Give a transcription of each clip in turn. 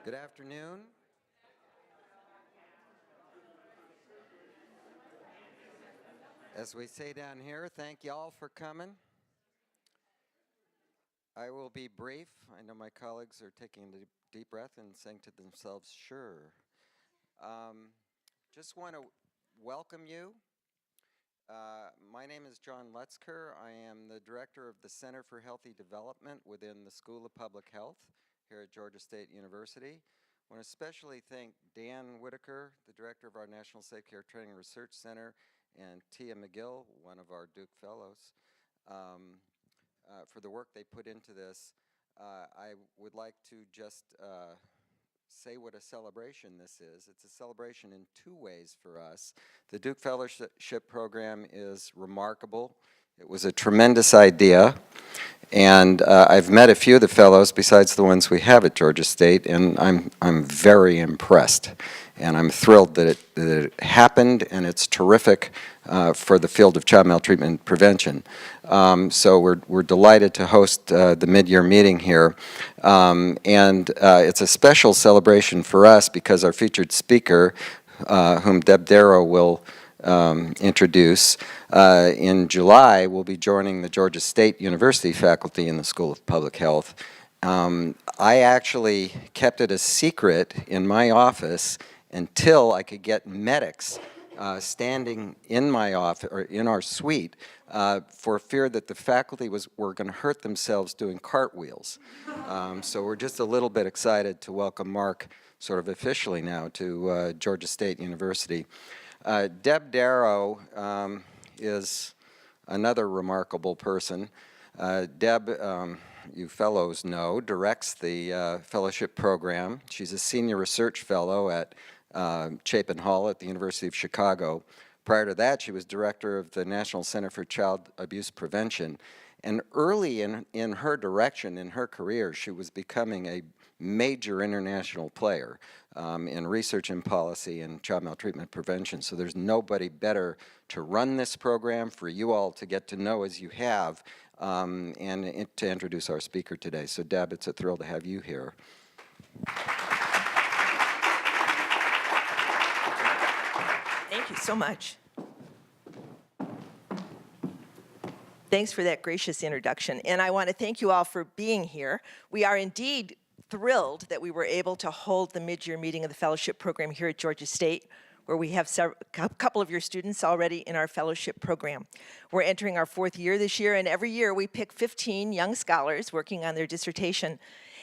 Good afternoon. As we say down here, thank you all for coming. I will be brief. I know my colleagues are taking a deep breath and saying to themselves, sure. Just want to welcome you. My name is John Lutzker. I am the director of the Center for Healthy Development within the School of Public Health here at Georgia State University. I want to especially thank Dan Whitaker, the director of our National Safe Care Training and Research Center, and Tia McGill, one of our Duke Fellows, for the work they put into this. I would like to just say what a celebration this is. It's a celebration in two ways for us. The Duke Fellowship Program is remarkable. It was a tremendous idea, and I've met a few of the fellows besides the ones we have at Georgia State, and I'm very impressed. And I'm thrilled that it happened, and it's terrific for the field of child maltreatment prevention. So we're delighted to host the mid-year meeting here. And it's a special celebration for us because our featured speaker, whom Deb Darrow will introduce, in July will be joining the Georgia State University faculty in the School of Public Health. I actually kept it a secret in my office until I could get medics standing in my office or in our suite for fear that the faculty were going to hurt themselves doing cartwheels. So we're just a little bit excited to welcome Mark sort of officially now to Georgia State University. Deb Darrow is another remarkable person. Deb, you fellows know, directs the fellowship program. She's a senior research fellow at Chapin Hall at the University of Chicago. Prior to that, she was director of the National Center for Child Abuse Prevention. And early in her direction, in her career, she was becoming a major international player in research and policy and child maltreatment prevention. So there's nobody better to run this program for you all to get to know as you have and to introduce our speaker today. So Deb, it's a thrill to have you here. Thank you so much. Thanks for that gracious introduction. And I want to thank you all for being here. We are indeed thrilled that we were able to hold the mid-year meeting of the fellowship program here at Georgia State, where we have a couple of your students already in our fellowship program. We're entering our 4th year this year, and every year we pick 15 young scholars working on their dissertation.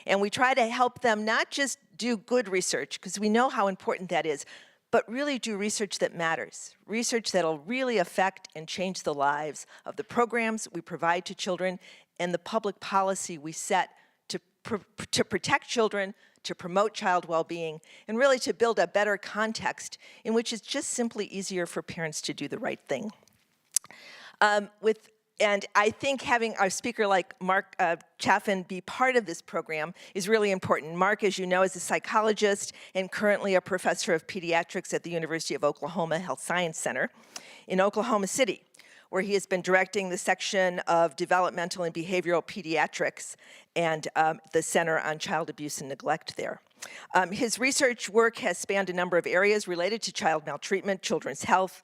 And we try to help them not just do good research, because we know how important that is, but really do research that matters, research that'll really affect and change the lives of the programs we provide to children and the public policy we set to protect children, to promote child well-being, and really to build a better context in which it's just simply easier for parents to do the right thing. And I think having a speaker like Mark Chaffin be part of this program is really important. Mark, as you know, is a psychologist and currently a professor of pediatrics at the University of Oklahoma Health Science Center in Oklahoma City, where he has been directing the section of developmental and behavioral pediatrics and the Center on Child Abuse and Neglect there. His research work has spanned a number of areas related to child maltreatment, children's health,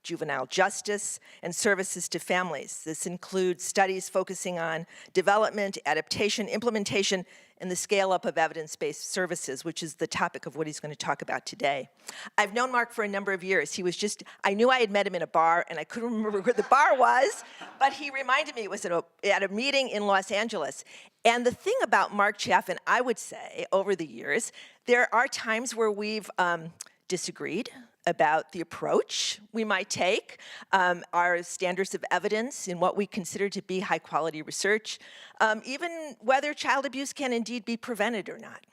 juvenile justice, and services to families. This includes studies focusing on development, adaptation, implementation, and the scale-up of evidence-based services, which is the topic of what he's going to talk about today. I've known Mark for a number of years. I knew I had met him in a bar, and I couldn't remember where the bar was, but he reminded me it was at a meeting in Los Angeles. And the thing about Mark Chaffin, I would say, over the years, there are times where we've disagreed about the approach we might take, our standards of evidence in what we consider to be high quality research, even whether child abuse can indeed be prevented or not.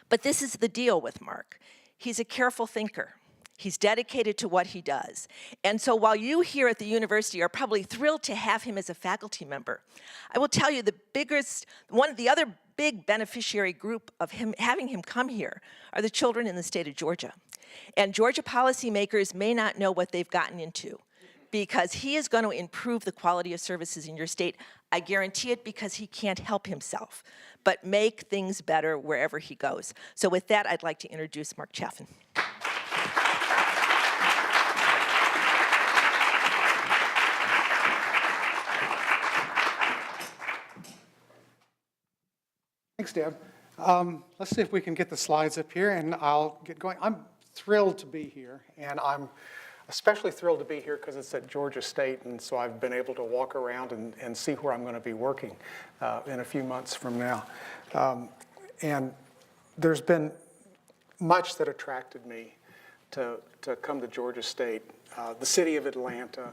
But this is the deal with Mark. He's a careful thinker. He's dedicated to what he does. And so while you here at the university are probably thrilled to have him as a faculty member, I will tell you one of the other big beneficiary group of having him come here are the children in the state of Georgia. And Georgia policymakers may not know what they've gotten into because he is going to improve the quality of services in your state. I guarantee it because he can't help himself, but make things better wherever he goes. So with that, I'd like to introduce Mark Chaffin. Thanks, Deb. Let's see if we can get the slides up here, and I'll get going. I'm thrilled to be here, and I'm especially thrilled to be here because it's at Georgia State, and so I've been able to walk around and see where I'm going to be working in a few months from now. And there's been much that attracted me to come to Georgia State, the city of Atlanta,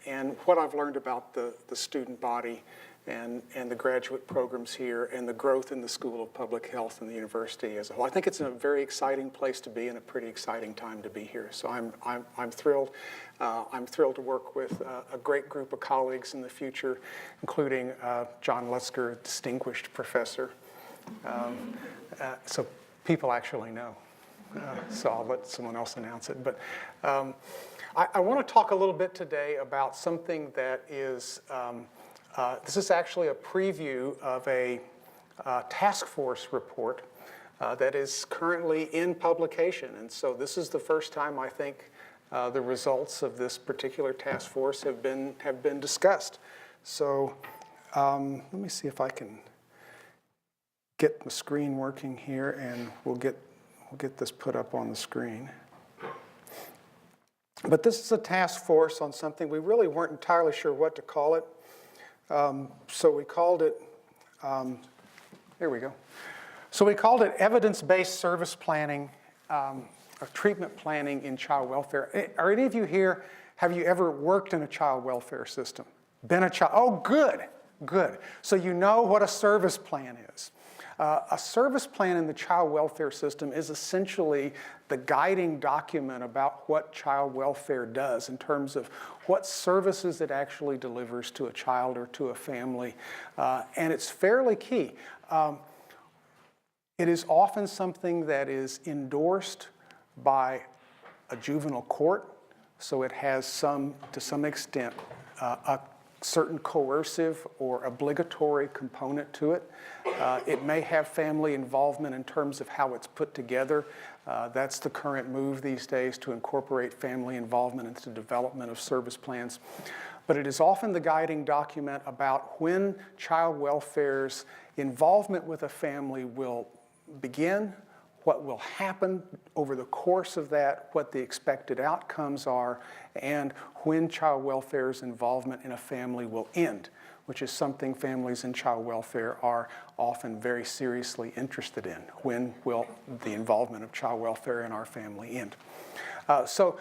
and what I've learned about the student body and the graduate programs here and the growth in the School of Public Health and the university as a whole. I think it's a very exciting place to be and a pretty exciting time to be here. So I'm thrilled. I'm thrilled to work with a great group of colleagues in the future, including John Lutzker, distinguished professor. So people actually know. So I'll let someone else announce it. But I want to talk a little bit today about something that is this is actually a preview of a task force report that is currently in publication. And so this is the first time I think the results of this particular task force have been discussed. So let me see if I can get the screen working here, and we'll get this put up on the screen. But this is a task force on something we really weren't entirely sure what to call it. So we called it, here we go. So we called it evidence-based service planning, or treatment planning in child welfare. Are any of you here, have you ever worked in a child welfare system? Been a child, oh good, good. So you know what a service plan is. A service plan in the child welfare system is essentially the guiding document about what child welfare does in terms of what services it actually delivers to a child or to a family. And it's fairly key. It is often something that is endorsed by a juvenile court, so it has to some extent, a certain coercive or obligatory component to it. It may have family involvement in terms of how it's put together. That's the current move these days, to incorporate family involvement into the development of service plans. But it is often the guiding document about when child welfare's involvement with a family will begin, what will happen over the course of that, what the expected outcomes are, and when child welfare's involvement in a family will end, which is something families in child welfare are often very seriously interested in. When will the involvement of child welfare in our family end? So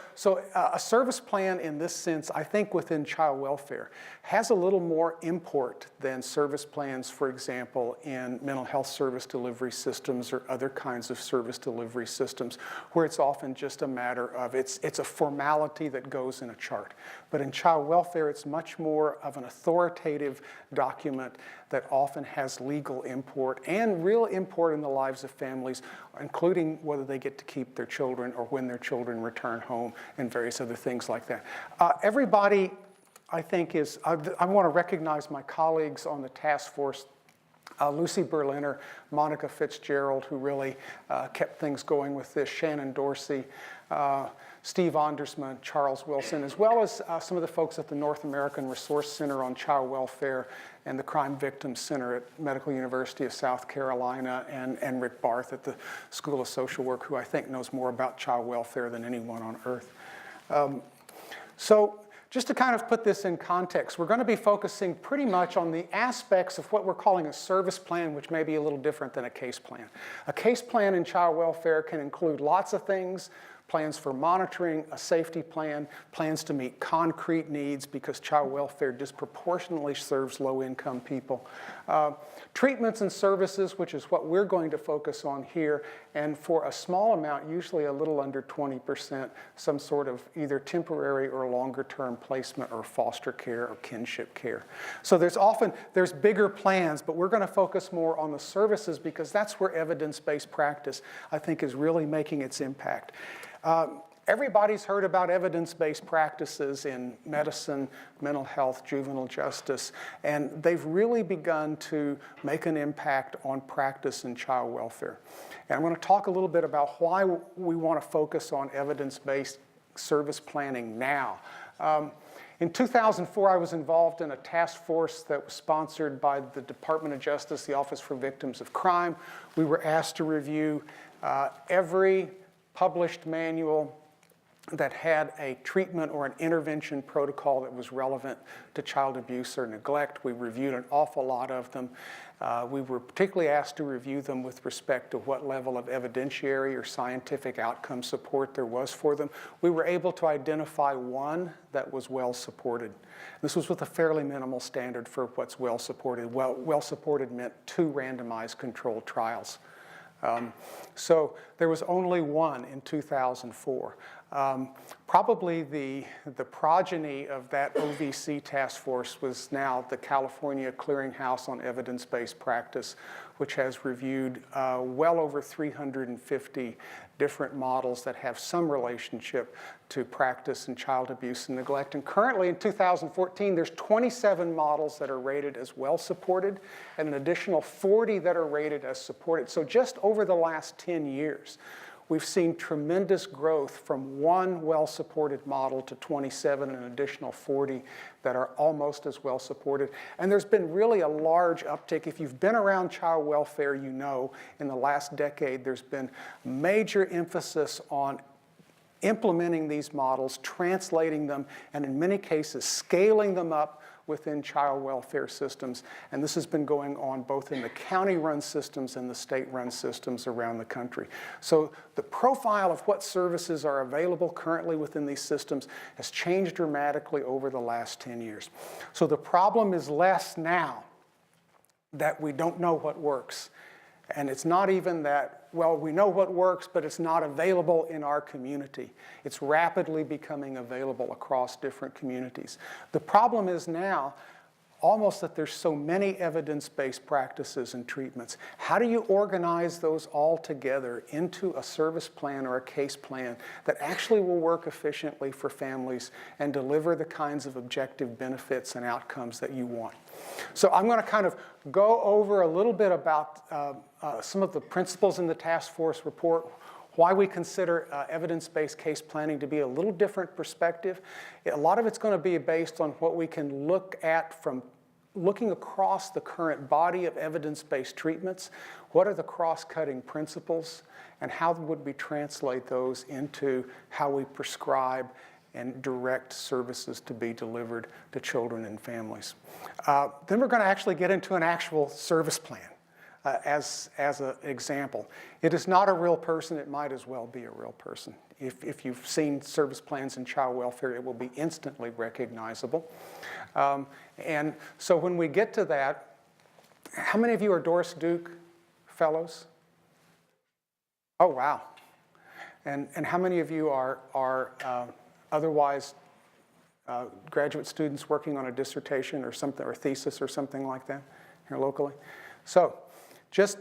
a service plan in this sense, I think within child welfare, has a little more import than service plans, for example, in mental health service delivery systems or other kinds of service delivery systems, where it's often just a matter of, it's a formality that goes in a chart. But in child welfare, it's much more of an authoritative document that often has legal import and real import in the lives of families, including whether they get to keep their children or when their children return home and various other things like that. Everybody, I think, I want to recognize my colleagues on the task force, Lucy Berliner, Monica Fitzgerald, who really kept things going with this, Shannon Dorsey, Steve Ondersman, Charles Wilson, as well as some of the folks at the North American Resource Center on Child Welfare and the Crime Victims Center at Medical University of South Carolina, and Rick Barth at the School of Social Work, who I think knows more about child welfare than anyone on earth. So just to kind of put this in context, we're going to be focusing pretty much on the aspects of what we're calling a service plan, which may be a little different than a case plan. A case plan in child welfare can include lots of things: plans for monitoring, a safety plan, plans to meet concrete needs because child welfare disproportionately serves low-income people. Treatments and services, which is what we're going to focus on here, and for a small amount, usually a little under 20%, some sort of either temporary or longer-term placement or foster care or kinship care. So there's bigger plans, but we're going to focus more on the services because that's where evidence-based practice, I think, is really making its impact. Everybody's heard about evidence-based practices in medicine, mental health, juvenile justice, and they've really begun to make an impact on practice in child welfare. And I'm going to talk a little bit about why we want to focus on evidence-based service planning now. In 2004, I was involved in a task force that was sponsored by the Department of Justice, the Office for Victims of Crime. We were asked to review every published manual that had a treatment or an intervention protocol that was relevant to child abuse or neglect. We reviewed an awful lot of them. We were particularly asked to review them with respect to what level of evidentiary or scientific outcome support there was for them. We were able to identify one that was well supported. This was with a fairly minimal standard for what's well supported. Well supported meant 2 randomized controlled trials. So there was only one in 2004. Probably the progeny of that OVC task force was now the California Clearinghouse on Evidence-Based Practice, which has reviewed well over 350 different models that have some relationship to practice in child abuse and neglect. And currently in 2014, there's 27 models that are rated as well supported and an additional 40 that are rated as supported. So just over the last 10 years, we've seen tremendous growth from one well-supported model to 27 and an additional 40 that are almost as well supported. And there's been really a large uptick. If you've been around child welfare, you know in the last decade there's been major emphasis on implementing these models, translating them, and in many cases scaling them up within child welfare systems. And this has been going on both in the county-run systems and the state-run systems around the country. So the profile of what services are available currently within these systems has changed dramatically over the last 10 years. So the problem is less now that we don't know what works. And it's not even that, well, we know what works, but it's not available in our community. It's rapidly becoming available across different communities. The problem is now almost that there's so many evidence-based practices and treatments. How do you organize those all together into a service plan or a case plan that actually will work efficiently for families and deliver the kinds of objective benefits and outcomes that you want? So I'm going to kind of go over a little bit about some of the principles in the task force report, why we consider evidence-based case planning to be a little different perspective. A lot of it's going to be based on what we can look at from looking across the current body of evidence-based treatments. What are the cross-cutting principles, and how would we translate those into how we prescribe and direct services to be delivered to children and families. Then we're going to actually get into an actual service plan as an example. It is not a real person. It might as well be a real person. If you've seen service plans in child welfare, it will be instantly recognizable. And so when we get to that, how many of you are Doris Duke fellows? Oh, wow. And how many of you are otherwise graduate students working on a dissertation or something, or thesis or something like that here locally? So just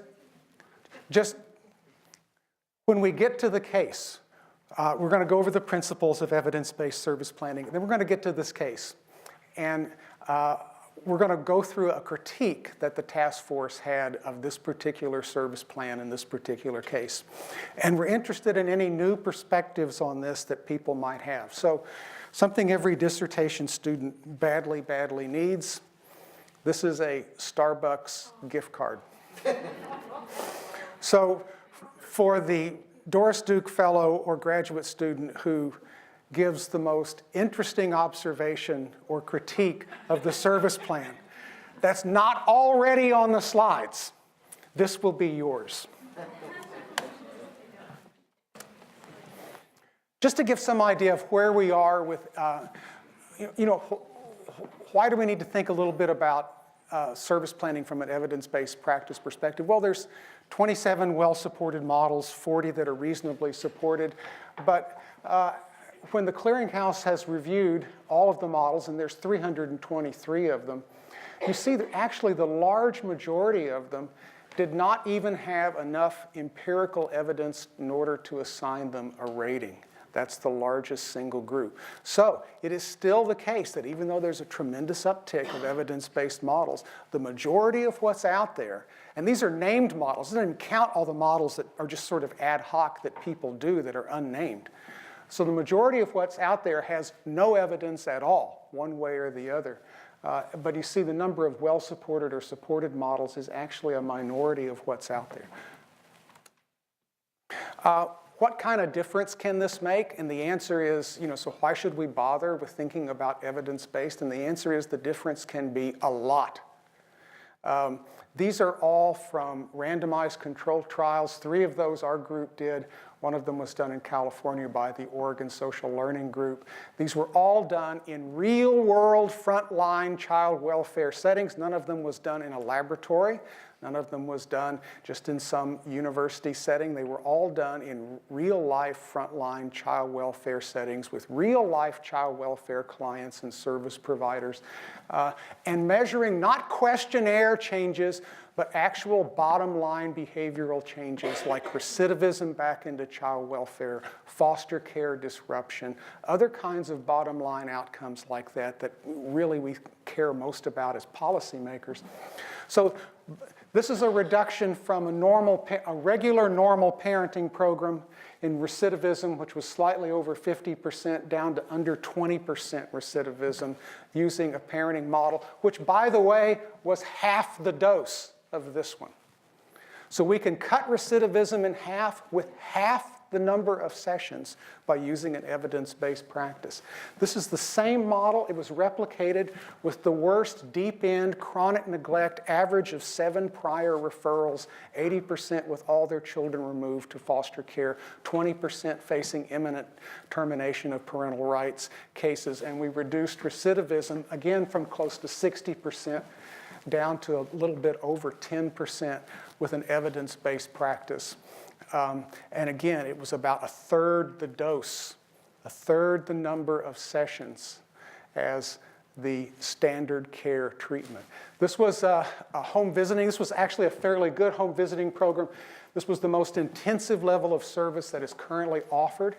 when we get to the case, we're going to go over the principles of evidence-based service planning. Then we're going to get to this case. And we're going to go through a critique that the task force had of this particular service plan in this particular case. And we're interested in any new perspectives on this that people might have. So something every dissertation student badly, badly needs. This is a Starbucks gift card. So for the Doris Duke Fellow or graduate student who gives the most interesting observation or critique of the service plan that's not already on the slides, this will be yours. Just to give some idea of where we are with, why do we need to think a little bit about service planning from an evidence-based practice perspective? Well, there's 27 well-supported models, 40 that are reasonably supported, but when the Clearinghouse has reviewed all of the models, and there's 323 of them, you see that actually the large majority of them did not even have enough empirical evidence in order to assign them a rating. That's the largest single group. So it is still the case that even though there's a tremendous uptick of evidence-based models, the majority of what's out there, and these are named models, it doesn't count all the models that are just sort of ad hoc that people do that are unnamed. So the majority of what's out there has no evidence at all, one way or the other. But you see the number of well-supported or supported models is actually a minority of what's out there. What kind of difference can this make? And the answer is, so why should we bother with thinking about evidence-based? And the answer is the difference can be a lot. These are all from randomized controlled trials. 3 of those our group did. One of them was done in California by the Oregon Social Learning Group. These were all done in real-world frontline child welfare settings. None of them was done in a laboratory. None of them was done just in some university setting. They were all done in real-life frontline child welfare settings with real-life child welfare clients and service providers, and measuring not questionnaire changes, but actual bottom-line behavioral changes like recidivism back into child welfare, foster care disruption, other kinds of bottom-line outcomes like that that really we care most about as policymakers. So this is a reduction from a regular normal parenting program in recidivism, which was slightly over 50%, down to under 20% recidivism using a parenting model, which, by the way, was half the dose of this one. So we can cut recidivism in half with half the number of sessions by using an evidence-based practice. This is the same model. It was replicated with the worst deep-end chronic neglect, average of 7 prior referrals, 80% with all their children removed to foster care, 20% facing imminent termination of parental rights cases, and we reduced recidivism, again, from close to 60% down to a little bit over 10% with an evidence-based practice. And again, it was about 1/3 the dose, 1/3 the number of sessions as the standard care treatment. This was a home visiting. This was actually a fairly good home visiting program. This was the most intensive level of service that is currently offered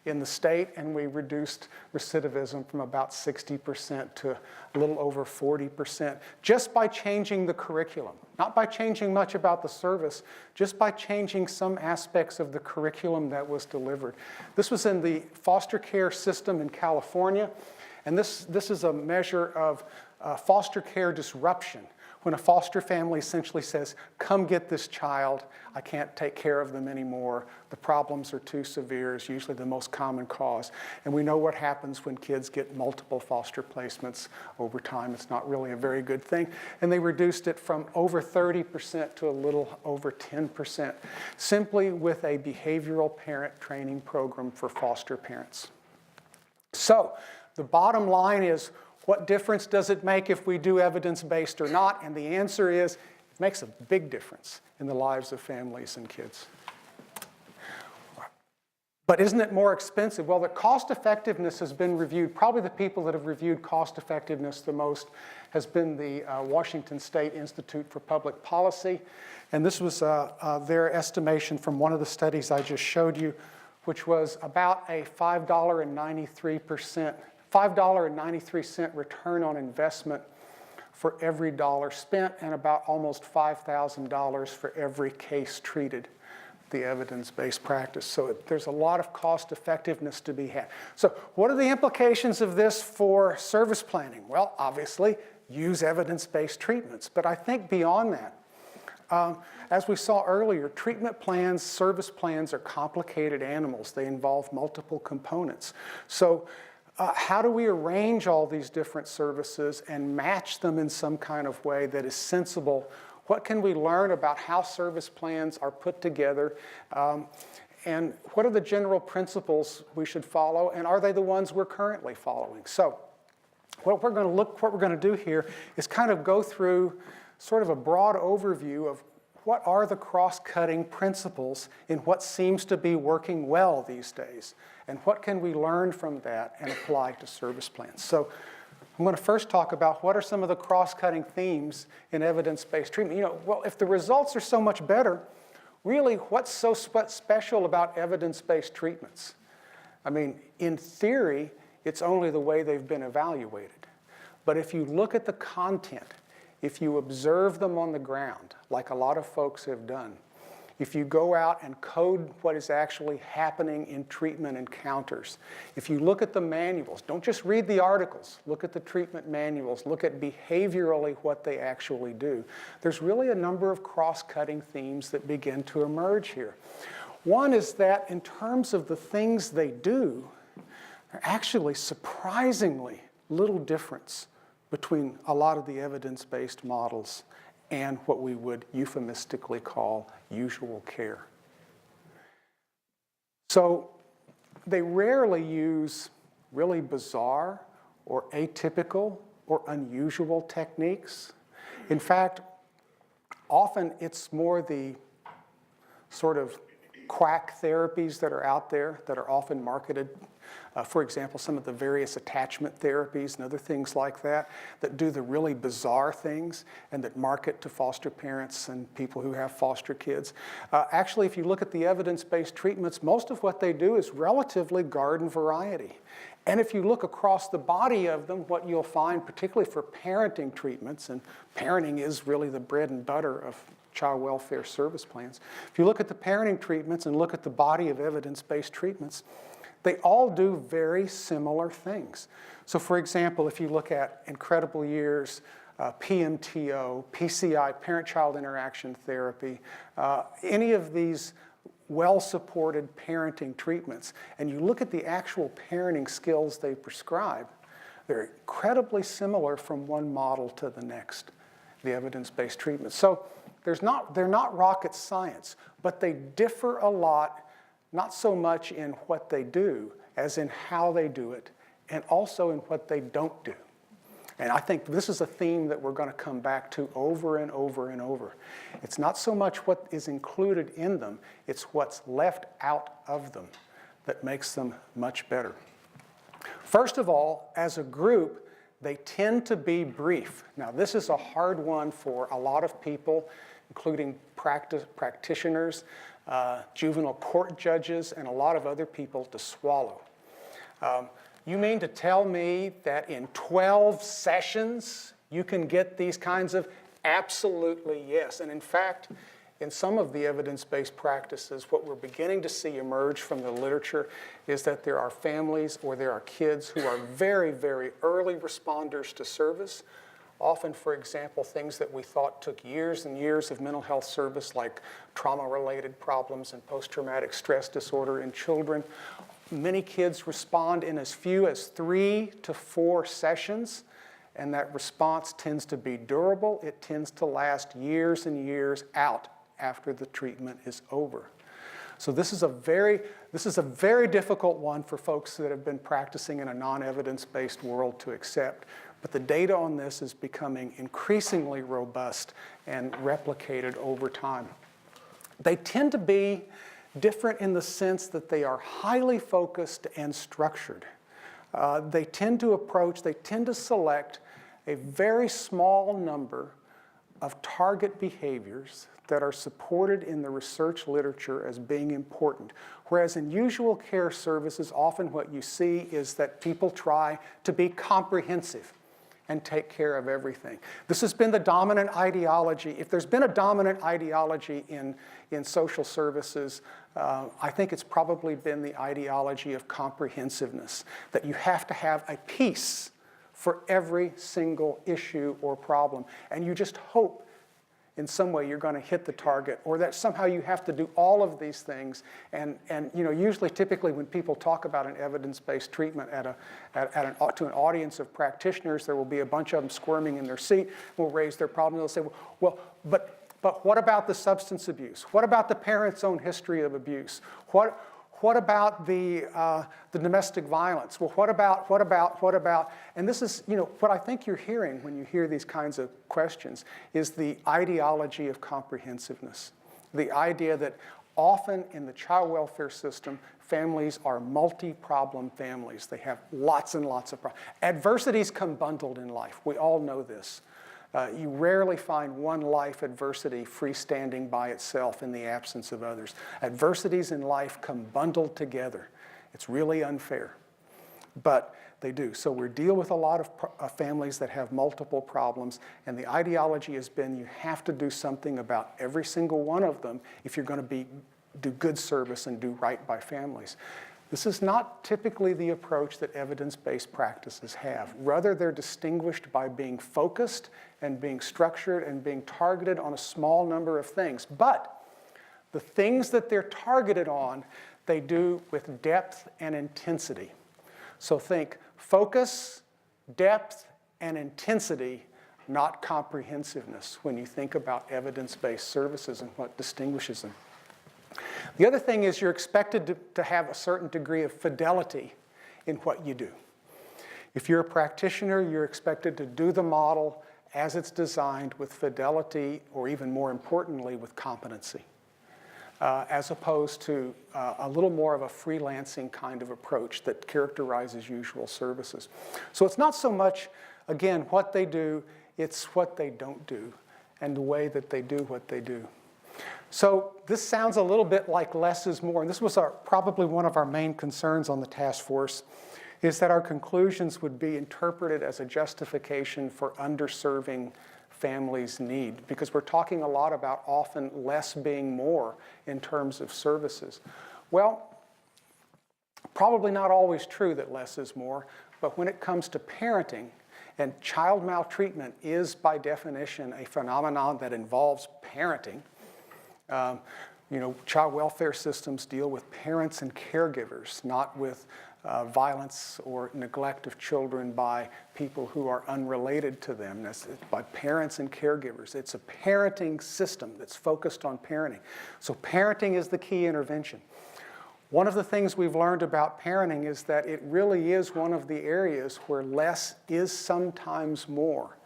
in the state, and we reduced recidivism from about 60% to a little over 40% just by changing the curriculum. Not by changing much about the service, just by changing some aspects of the curriculum that was delivered. This was in the foster care system in California, and this is a measure of foster care disruption. When a foster family essentially says, come get this child, I can't take care of them anymore, the problems are too severe, is usually the most common cause. And we know what happens when kids get multiple foster placements over time. It's not really a very good thing. And they reduced it from over 30% to a little over 10%, simply with a behavioral parent training program for foster parents. So the bottom line is, what difference does it make if we do evidence-based or not? And the answer is, it makes a big difference in the lives of families and kids. But isn't it more expensive? Well, the cost effectiveness has been reviewed. Probably the people that have reviewed cost effectiveness the most has been the Washington State Institute for Public Policy. And this was their estimation from one of the studies I just showed you, which was about a $5.93 return on investment for every dollar spent, and about almost $5,000 for every case treated, the evidence-based practice. So there's a lot of cost effectiveness to be had. So what are the implications of this for service planning? Well, obviously, use evidence-based treatments. But I think beyond that, as we saw earlier, treatment plans, service plans are complicated animals. They involve multiple components. So how do we arrange all these different services and match them in some kind of way that is sensible? What can we learn about how service plans are put together? And what are the general principles we should follow? And are they the ones we're currently following? So what we're going to do here is kind of go through sort of a broad overview of what are the cross-cutting principles in what seems to be working well these days? And what can we learn from that and apply to service plans? So I'm going to first talk about what are some of the cross-cutting themes in evidence-based treatment. Well, if the results are so much better, really what's so special about evidence-based treatments? I mean, in theory, it's only the way they've been evaluated. But if you look at the content, if you observe them on the ground, like a lot of folks have done, if you go out and code what is actually happening in treatment encounters, if you look at the manuals, don't just read the articles, look at the treatment manuals, look at behaviorally what they actually do, there's really a number of cross-cutting themes that begin to emerge here. One is that in terms of the things they do, there are actually surprisingly little difference between a lot of the evidence-based models and what we would euphemistically call usual care. So they rarely use really bizarre or atypical or unusual techniques. In fact, often it's more the sort of quack therapies that are out there that are often marketed. For example, some of the various attachment therapies and other things like that that do the really bizarre things and that market to foster parents and people who have foster kids. Actually, if you look at the evidence-based treatments, most of what they do is relatively garden variety. And if you look across the body of them, what you'll find, particularly for parenting treatments, and parenting is really the bread and butter of child welfare service plans. If you look at the parenting treatments and look at the body of evidence-based treatments, they all do very similar things. So for example, if you look at Incredible Years, PMTO, PCI, parent-child interaction therapy, any of these well-supported parenting treatments, and you look at the actual parenting skills they prescribe, they're incredibly similar from one model to the next, the evidence-based treatments. So they're not rocket science, but they differ a lot, not so much in what they do as in how they do it, and also in what they don't do. And I think this is a theme that we're going to come back to over and over and over. It's not so much what is included in them, it's what's left out of them that makes them much better. First of all, as a group, they tend to be brief. Now, this is a hard one for a lot of people, including practitioners, juvenile court judges, and a lot of other people to swallow. You mean to tell me that in 12 sessions you can get these kinds of? Absolutely yes. And in fact, in some of the evidence-based practices, what we're beginning to see emerge from the literature is that there are families or there are kids who are very, very early responders to service. Often, for example, things that we thought took years and years of mental health service, like trauma-related problems and post-traumatic stress disorder in children. Many kids respond in as few as 3 to 4 sessions, and that response tends to be durable. It tends to last years and years out after the treatment is over. So this is a very difficult one for folks that have been practicing in a non-evidence-based world to accept. But the data on this is becoming increasingly robust and replicated over time. They tend to be different in the sense that they are highly focused and structured. They tend to select a very small number of target behaviors that are supported in the research literature as being important. Whereas in usual care services, often what you see is that people try to be comprehensive and take care of everything. This has been the dominant ideology. If there's been a dominant ideology in social services, I think it's probably been the ideology of comprehensiveness, that you have to have a piece for every single issue or problem. And you just hope in some way you're going to hit the target, or that somehow you have to do all of these things. And usually, typically, when people talk about an evidence-based treatment to an audience of practitioners, there will be a bunch of them squirming in their seat, will raise their problem. They'll say, well, but what about the substance abuse? What about the parent's own history of abuse? What about the domestic violence? Well, what about? And this is, what I think you're hearing when you hear these kinds of questions is the ideology of comprehensiveness. The idea that often in the child welfare system, families are multi-problem families. They have lots and lots of problems. Adversities come bundled in life. We all know this. You rarely find one life adversity freestanding by itself in the absence of others. Adversities in life come bundled together It's really unfair, but they do. So we deal with a lot of families that have multiple problems, and the ideology has been you have to do something about every single one of them if you're going to do good service and do right by families. This is not typically the approach that evidence-based practices have. Rather, they're distinguished by being focused and being structured and being targeted on a small number of things. But the things that they're targeted on, they do with depth and intensity. So think focus, depth, and intensity, not comprehensiveness when you think about evidence-based services and what distinguishes them. The other thing is you're expected to have a certain degree of fidelity in what you do. If you're a practitioner, you're expected to do the model as it's designed with fidelity, or even more importantly, with competency, as opposed to a little more of a freelancing kind of approach that characterizes usual services. So it's not so much, again, what they do, it's what they don't do and the way that they do what they do. So this sounds a little bit like less is more, and this was probably one of our main concerns on the task force, is that our conclusions would be interpreted as a justification for underserving families' need, because we're talking a lot about often less being more in terms of services. Well, probably not always true that less is more, but when it comes to parenting, and child maltreatment is by definition a phenomenon that involves parenting. Child welfare systems deal with parents and caregivers, not with violence or neglect of children by people who are unrelated to them. That's by parents and caregivers. It's a parenting system that's focused on parenting. So parenting is the key intervention. One of the things we've learned about parenting is that it really is one of the areas where less is sometimes more.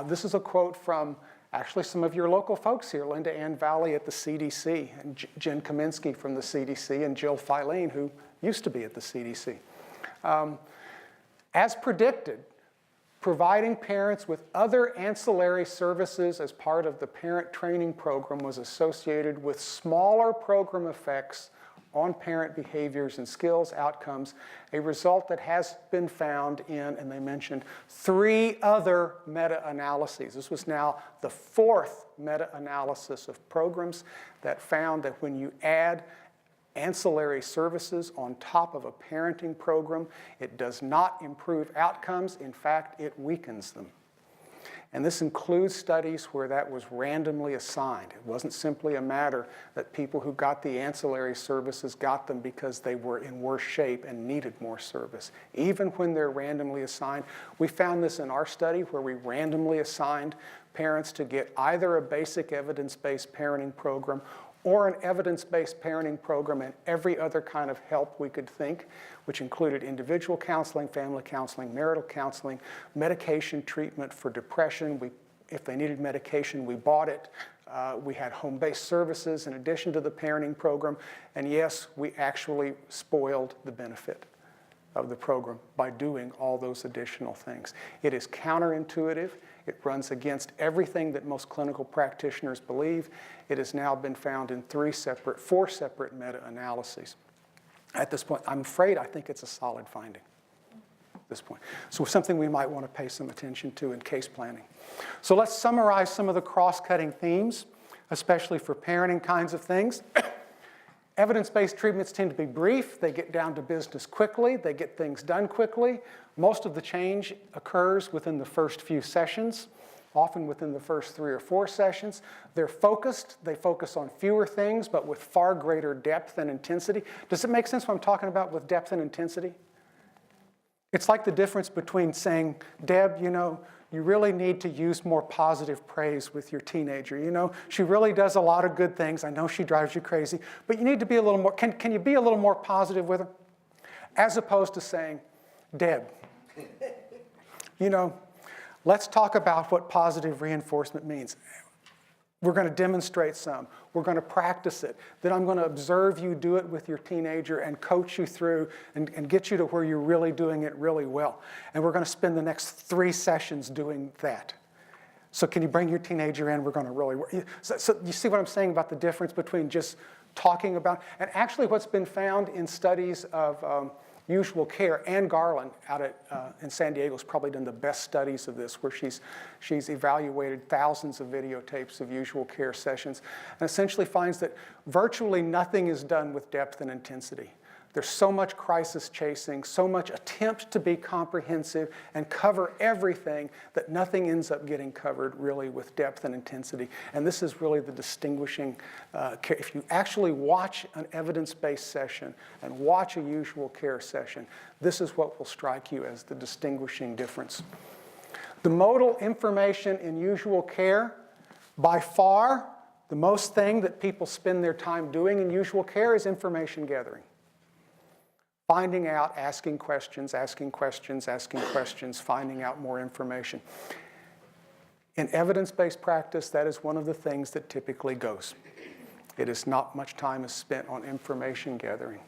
This is a quote from actually some of your local folks here, Linda Ann Valley at the CDC, and Jen Kaminsky from the CDC, and Jill Filene, who used to be at the CDC. As predicted, providing parents with other ancillary services as part of the parent training program was associated with smaller program effects on parent behaviors and skills outcomes, a result that has been found in, and they mentioned, 3 other meta-analyses. This was now the 4th meta-analysis of programs that found that when you add ancillary services on top of a parenting program, it does not improve outcomes. In fact, it weakens them. And this includes studies where that was randomly assigned. It wasn't simply a matter that people who got the ancillary services got them because they were in worse shape and needed more service. Even when they're randomly assigned, we found this in our study where we randomly assigned parents to get either a basic evidence-based parenting program or an evidence-based parenting program and every other kind of help we could think, which included individual counseling, family counseling, marital counseling, medication treatment for depression. If they needed medication, we bought it. We had home-based services in addition to the parenting program. And yes, we actually spoiled the benefit of the program by doing all those additional things. It is counterintuitive. It runs against everything that most clinical practitioners believe. It has now been found in 4 separate meta-analyses. At this point, I'm afraid I think it's a solid finding at this point. So something we might want to pay some attention to in case planning. So let's summarize some of the cross-cutting themes, especially for parenting kinds of things. Evidence-based treatments tend to be brief. They get down to business quickly. They get things done quickly. Most of the change occurs within the first few sessions, often within the first 3 or 4 sessions. They're focused. They focus on fewer things, but with far greater depth and intensity. Does it make sense what I'm talking about with depth and intensity? It's like the difference between saying, Deb, you really need to use more positive praise with your teenager. She really does a lot of good things. I know she drives you crazy, but you need to be a little more, can you be a little more positive with her? As opposed to saying, Deb, let's talk about what positive reinforcement means. We're going to demonstrate some. We're going to practice it. Then I'm going to observe you do it with your teenager and coach you through and get you to where you're really doing it really well. And we're going to spend the next 3 sessions doing that. So can you bring your teenager in? We're going to really work. So you see what I'm saying about the difference between just talking about, and actually what's been found in studies of usual care, Ann Garland out in San Diego has probably done the best studies of this, where she's evaluated thousands of videotapes of usual care sessions, and essentially finds that virtually nothing is done with depth and intensity. There's so much crisis chasing, so much attempt to be comprehensive and cover everything that nothing ends up getting covered really with depth and intensity. And this is really the distinguishing, if you actually watch an evidence-based session and watch a usual care session, this is what will strike you as the distinguishing difference. The modal information in usual care, by far, the most thing that people spend their time doing in usual care is information gathering. Finding out, asking questions, finding out more information. In evidence-based practice, that is one of the things that typically goes. It is not much time is spent on information gathering.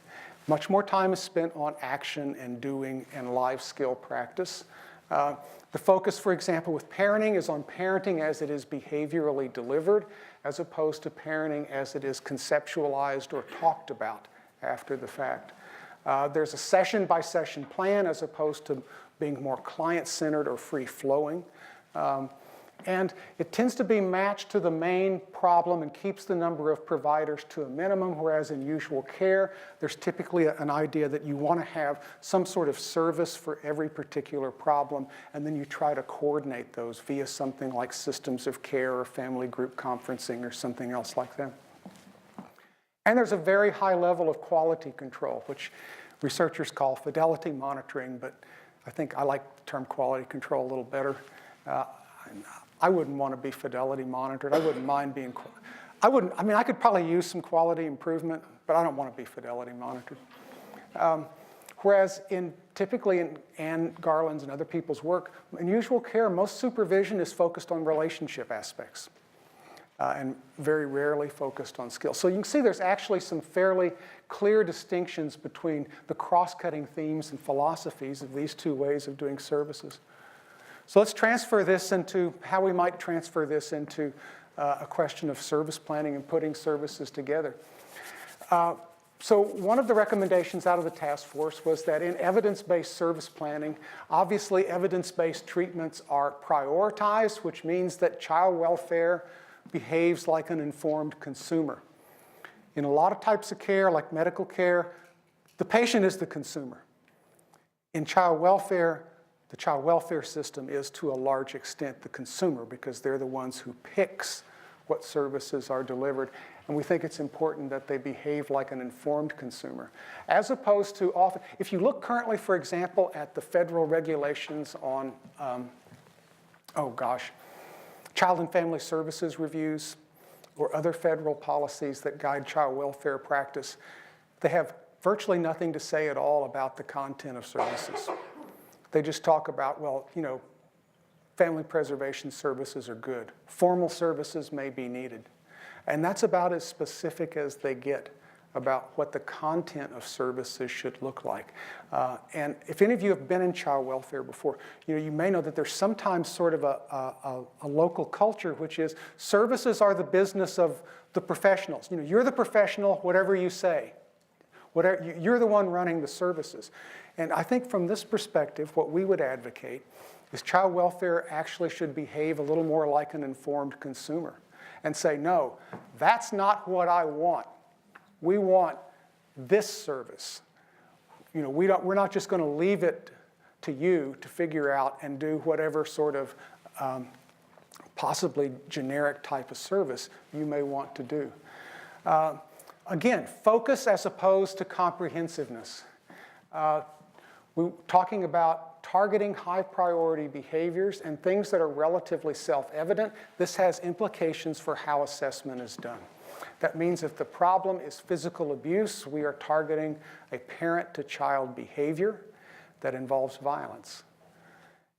Much more time is spent on action and doing and life skill practice. The focus, for example, with parenting is on parenting as it is behaviorally delivered, as opposed to parenting as it is conceptualized or talked about after the fact. There's a session-by-session plan as opposed to being more client-centered or free-flowing. And it tends to be matched to the main problem and keeps the number of providers to a minimum, whereas in usual care, there's typically an idea that you want to have some sort of service for every particular problem, and then you try to coordinate those via something like systems of care or family group conferencing or something else like that. And there's a very high level of quality control, which researchers call fidelity monitoring, but I think I like the term quality control a little better. I wouldn't want to be fidelity monitored. I wouldn't mind being, I could probably use some quality improvement, but I don't want to be fidelity monitored. Whereas typically in Ann Garland's and other people's work, in usual care, most supervision is focused on relationship aspects. And very rarely focused on skills. So you can see there's actually some fairly clear distinctions between the cross-cutting themes and philosophies of these two ways of doing services. So let's transfer this into how we might transfer this into a question of service planning and putting services together. So one of the recommendations out of the task force was that in evidence-based service planning, obviously evidence-based treatments are prioritized, which means that child welfare behaves like an informed consumer. In a lot of types of care, like medical care, the patient is the consumer. In child welfare, the child welfare system is to a large extent the consumer because they're the ones who picks what services are delivered. And we think it's important that they behave like an informed consumer. As opposed to often, if you look currently, for example, at the federal regulations on, Child and Family Services reviews or other federal policies that guide child welfare practice, they have virtually nothing to say at all about the content of services. They just talk about, well, family preservation services are good. Formal services may be needed. And that's about as specific as they get about what the content of services should look like. And if any of you have been in child welfare before, you may know that there's sometimes sort of a local culture, which is services are the business of the professionals. You're the professional, whatever you say. You're the one running the services. And I think from this perspective, what we would advocate is child welfare actually should behave a little more like an informed consumer and say, no, that's not what I want. We want this service. We're not just going to leave it to you to figure out and do whatever sort of possibly generic type of service you may want to do. Again, focus as opposed to comprehensiveness. We're talking about targeting high priority behaviors and things that are relatively self-evident. This has implications for how assessment is done. That means if the problem is physical abuse, we are targeting a parent-to-child behavior that involves violence.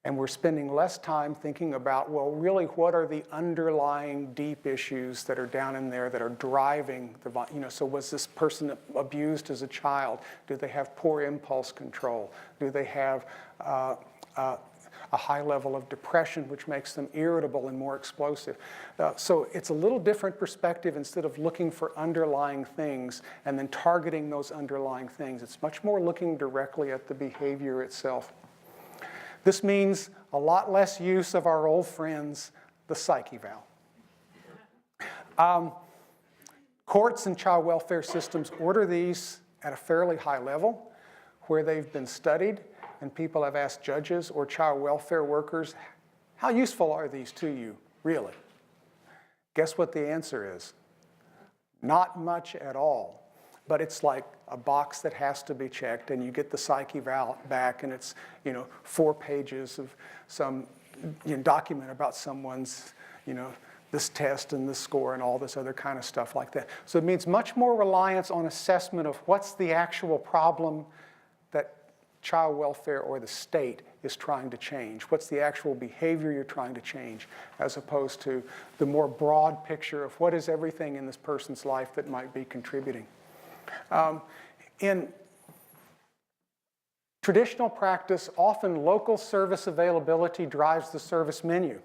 And we're spending less time thinking about, well, really, what are the underlying deep issues that are down in there that are driving the violence? So was this person abused as a child? Do they have poor impulse control? Do they have a high level of depression, which makes them irritable and more explosive. So it's a little different perspective. Instead of looking for underlying things and then targeting those underlying things, it's much more looking directly at the behavior itself. This means a lot less use of our old friends, the psych eval. Courts and child welfare systems order these at a fairly high level where they've been studied, and people have asked judges or child welfare workers, how useful are these to you, really? Guess what the answer is? Not much at all. But it's like a box that has to be checked, and you get the psych eval back, and it's 4 pages of some document about someone's this test and this score and all this other kind of stuff like that. So it means much more reliance on assessment of what's the actual problem that child welfare or the state is trying to change. What's the actual behavior you're trying to change, as opposed to the more broad picture of what is everything in this person's life that might be contributing. In traditional practice, often local service availability drives the service menu.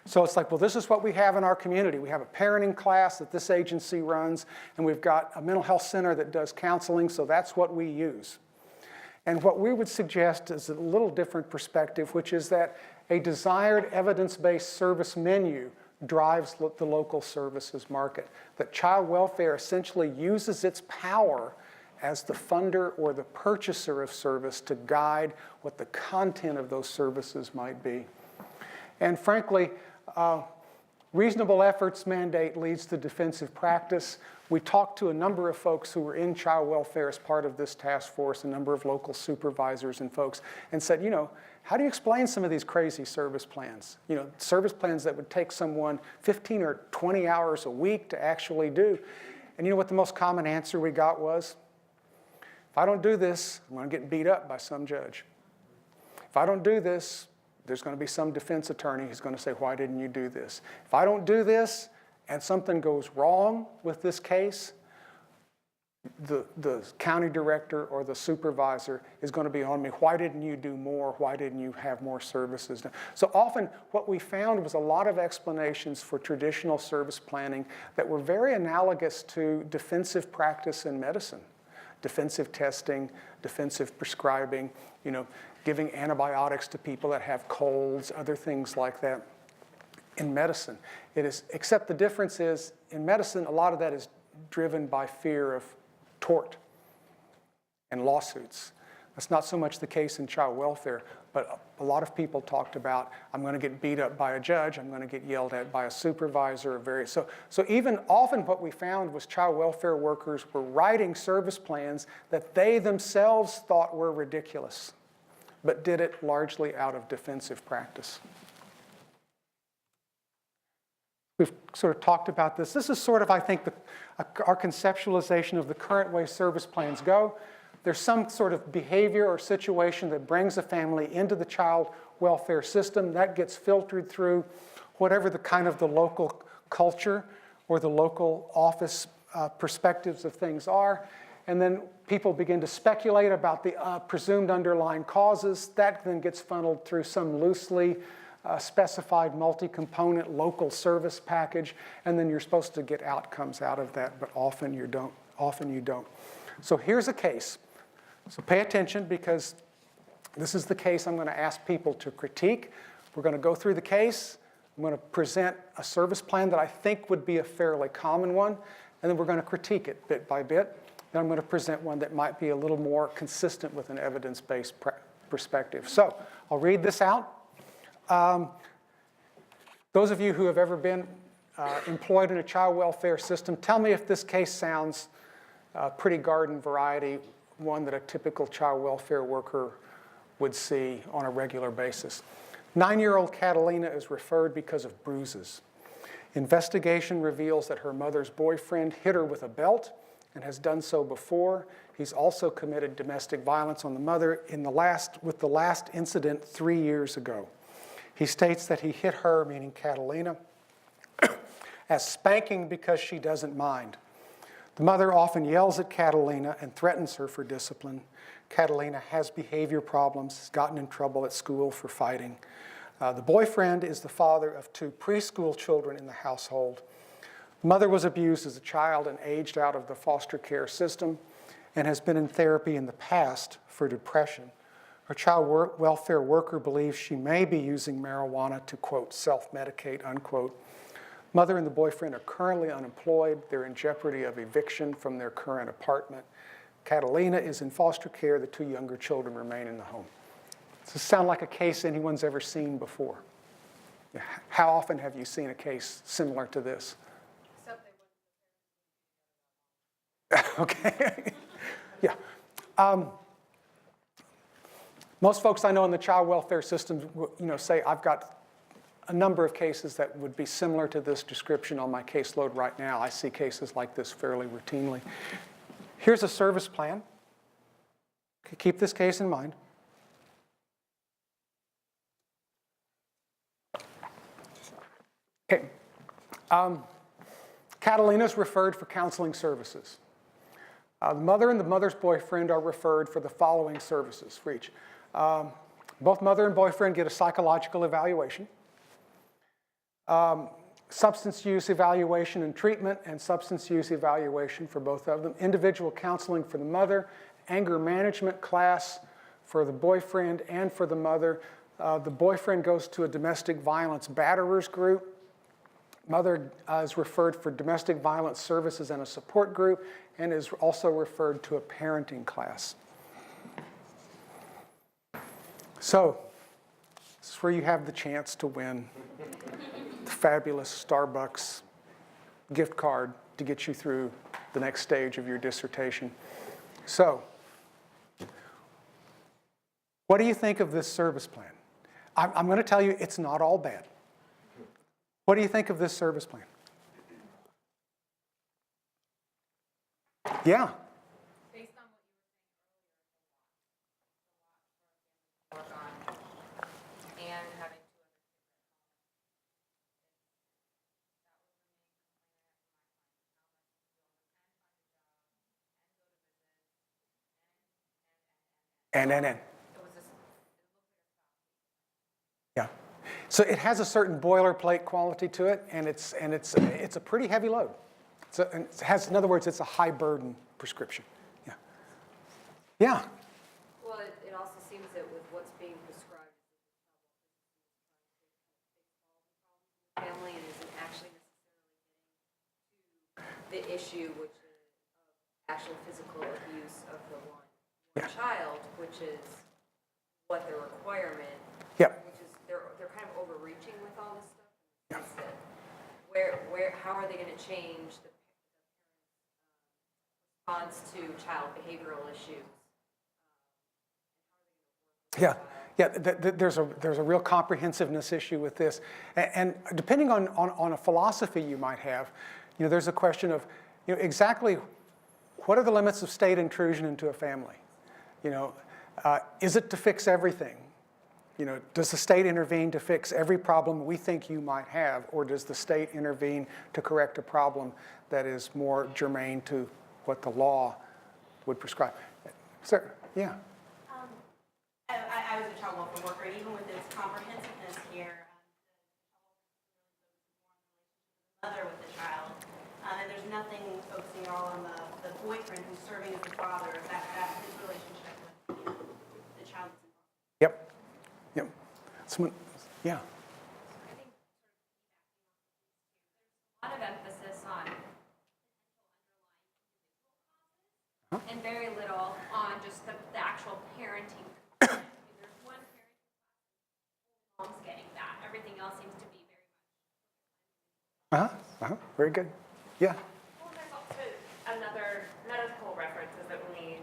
So it's like, well, this is what we have in our community. We have a parenting class that this agency runs, and we've got a mental health center that does counseling, so that's what we use. And what we would suggest is a little different perspective, which is that a desired evidence-based service menu drives the local services market. That child welfare essentially uses its power as the funder or the purchaser of service to guide what the content of those services might be. And frankly, reasonable efforts mandate leads to defensive practice. We talked to a number of folks who were in child welfare as part of this task force, a number of local supervisors and folks, and said, how do you explain some of these crazy service plans? Service plans that would take someone 15 or 20 hours a week to actually do. And you know what the most common answer we got was? If I don't do this, I'm going to get beat up by some judge. If I don't do this, there's going to be some defense attorney who's going to say, why didn't you do this? If I don't do this and something goes wrong with this case, the county director or the supervisor is going to be on me. Why didn't you do more? Why didn't you have more services done? So often what we found was a lot of explanations for traditional service planning that were very analogous to defensive practice in medicine. Defensive testing, defensive prescribing, giving antibiotics to people that have colds, other things like that in medicine. Except the difference is, in medicine, a lot of that is driven by fear of tort and lawsuits. That's not so much the case in child welfare, but a lot of people talked about, I'm going to get beat up by a judge, I'm going to get yelled at by a supervisor. So even often what we found was child welfare workers were writing service plans that they themselves thought were ridiculous, but did it largely out of defensive practice. We've sort of talked about this. This is sort of, I think, our conceptualization of the current way service plans go. There's some sort of behavior or situation that brings a family into the child welfare system. That gets filtered through whatever the kind of the local culture or the local office perspectives of things are. And then people begin to speculate about the presumed underlying causes. That then gets funneled through some loosely specified multi-component local service package, and then you're supposed to get outcomes out of that, but often you don't. So here's a case. So pay attention, because this is the case I'm going to ask people to critique. We're going to go through the case. I'm going to present a service plan that I think would be a fairly common one, and then we're going to critique it bit by bit. Then I'm going to present one that might be a little more consistent with an evidence-based perspective. So I'll read this out. Those of you who have ever been employed in a child welfare system, tell me if this case sounds pretty garden variety, one that a typical child welfare worker would see on a regular basis. 9-year-old Catalina is referred because of bruises. Investigation reveals that her mother's boyfriend hit her with a belt and has done so before. He's also committed domestic violence on the mother with the last incident 3 years ago. He states that he hit her, meaning Catalina, as spanking because she doesn't mind. The mother often yells at Catalina and threatens her for discipline. Catalina has behavior problems, has gotten in trouble at school for fighting. The boyfriend is the father of 2 preschool children in the household. The mother was abused as a child and aged out of the foster care system and has been in therapy in the past for depression. Her child welfare worker believes she may be using marijuana to, quote, self-medicate, unquote. Mother and the boyfriend are currently unemployed. They're in jeopardy of eviction from their current apartment. Catalina is in foster care. The 2 younger children remain in the home. Does this sound like a case anyone's ever seen before? How often have you seen a case similar to this? Okay. Yeah. Most folks I know in the child welfare system, say I've got a number of cases that would be similar to this description on my caseload right now. I see cases like this fairly routinely. Here's a service plan. Okay, keep this case in mind. Okay. Catalina's referred for counseling services. The mother and the mother's boyfriend are referred for the following services for each. Both mother and boyfriend get a psychological evaluation, substance use evaluation and treatment, and substance use evaluation for both of them, individual counseling for the mother, anger management class for the boyfriend and for the mother. The boyfriend goes to a domestic violence batterers group. Mother is referred for domestic violence services and a support group, and is also referred to a parenting class. So, this is where you have the chance to win the fabulous Starbucks gift card to get you through the next stage of your dissertation. So, what do you think of this service plan? I'm going to tell you it's not all bad. What do you think of this service plan? Yeah. Based on what you were saying earlier, work on and having And. Yeah. So it has a certain boilerplate quality to it, and it's a pretty heavy load. It has, in other words, it's a high burden prescription. Yeah. Yeah. well, it also seems that with what's being prescribed, family and isn't actually necessarily getting to the issue, which is actual physical abuse of the one child, which is what the requirement. Yep. Which is they're kind of overreaching with all this stuff. Yeah. How are they going to change the response to child behavioral issues? Yeah. Yeah, there's a real comprehensiveness issue with this, and depending on a philosophy you might have, there's a question of, exactly what are the limits of state intrusion into a family? Is it to fix everything? Does the state intervene to fix every problem we think you might have, or does the state intervene to correct a problem that is more germane to what the law would prescribe? Sir, yeah. I was a child welfare worker, and even with its comprehensiveness here, the mother with the child, and there's nothing focusing at all on the boyfriend who's serving as the father, that his relationship with the child. Yep. Yeah. I think a lot of emphasis on and very little on just the actual parenting. There's one parent mom's getting that. Everything else seems to be very much. Very good. Yeah. Well, there's also another medical reference is that when we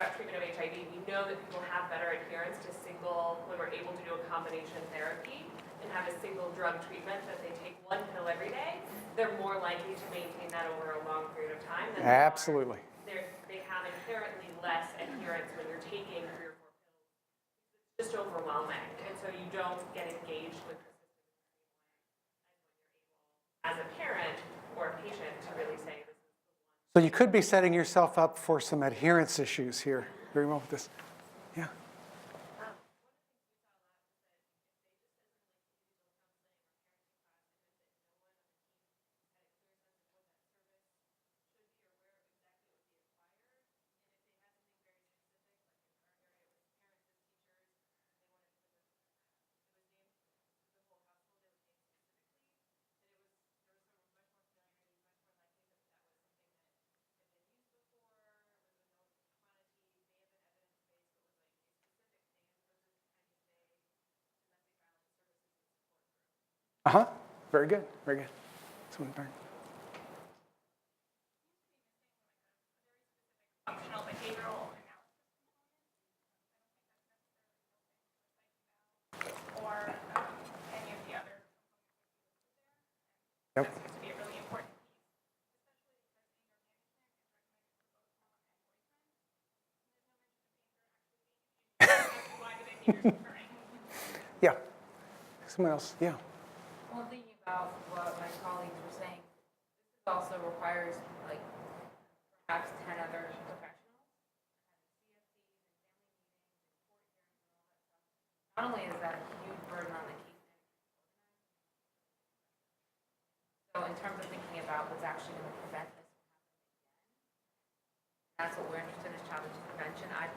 about treatment of HIV, we know that people have better adherence to when we're able to do a combination therapy and have a single drug treatment that they take one pill every day, they're more likely to maintain that over a long period of time. Than Absolutely. They have inherently less adherence when you're taking 3 or 4 pills. It's just overwhelming, and so you don't get engaged with the system as a parent or a patient to really say this is the one. So you could be setting yourself up for some adherence issues here. Very well with this. Yeah. Uh-huh. Very good. Very good. Functional behavioral analysis or any of the other. Yep. That seems to be a really important piece. Why do they think occurring? Yeah. Someone else. Yeah. Well, thinking about what my colleagues were saying, this also requires like perhaps 10 other professionals. Not only is that a huge burden on the case management, so in terms of thinking about what's actually going to prevent this, that's what we're interested in, is childhood prevention. I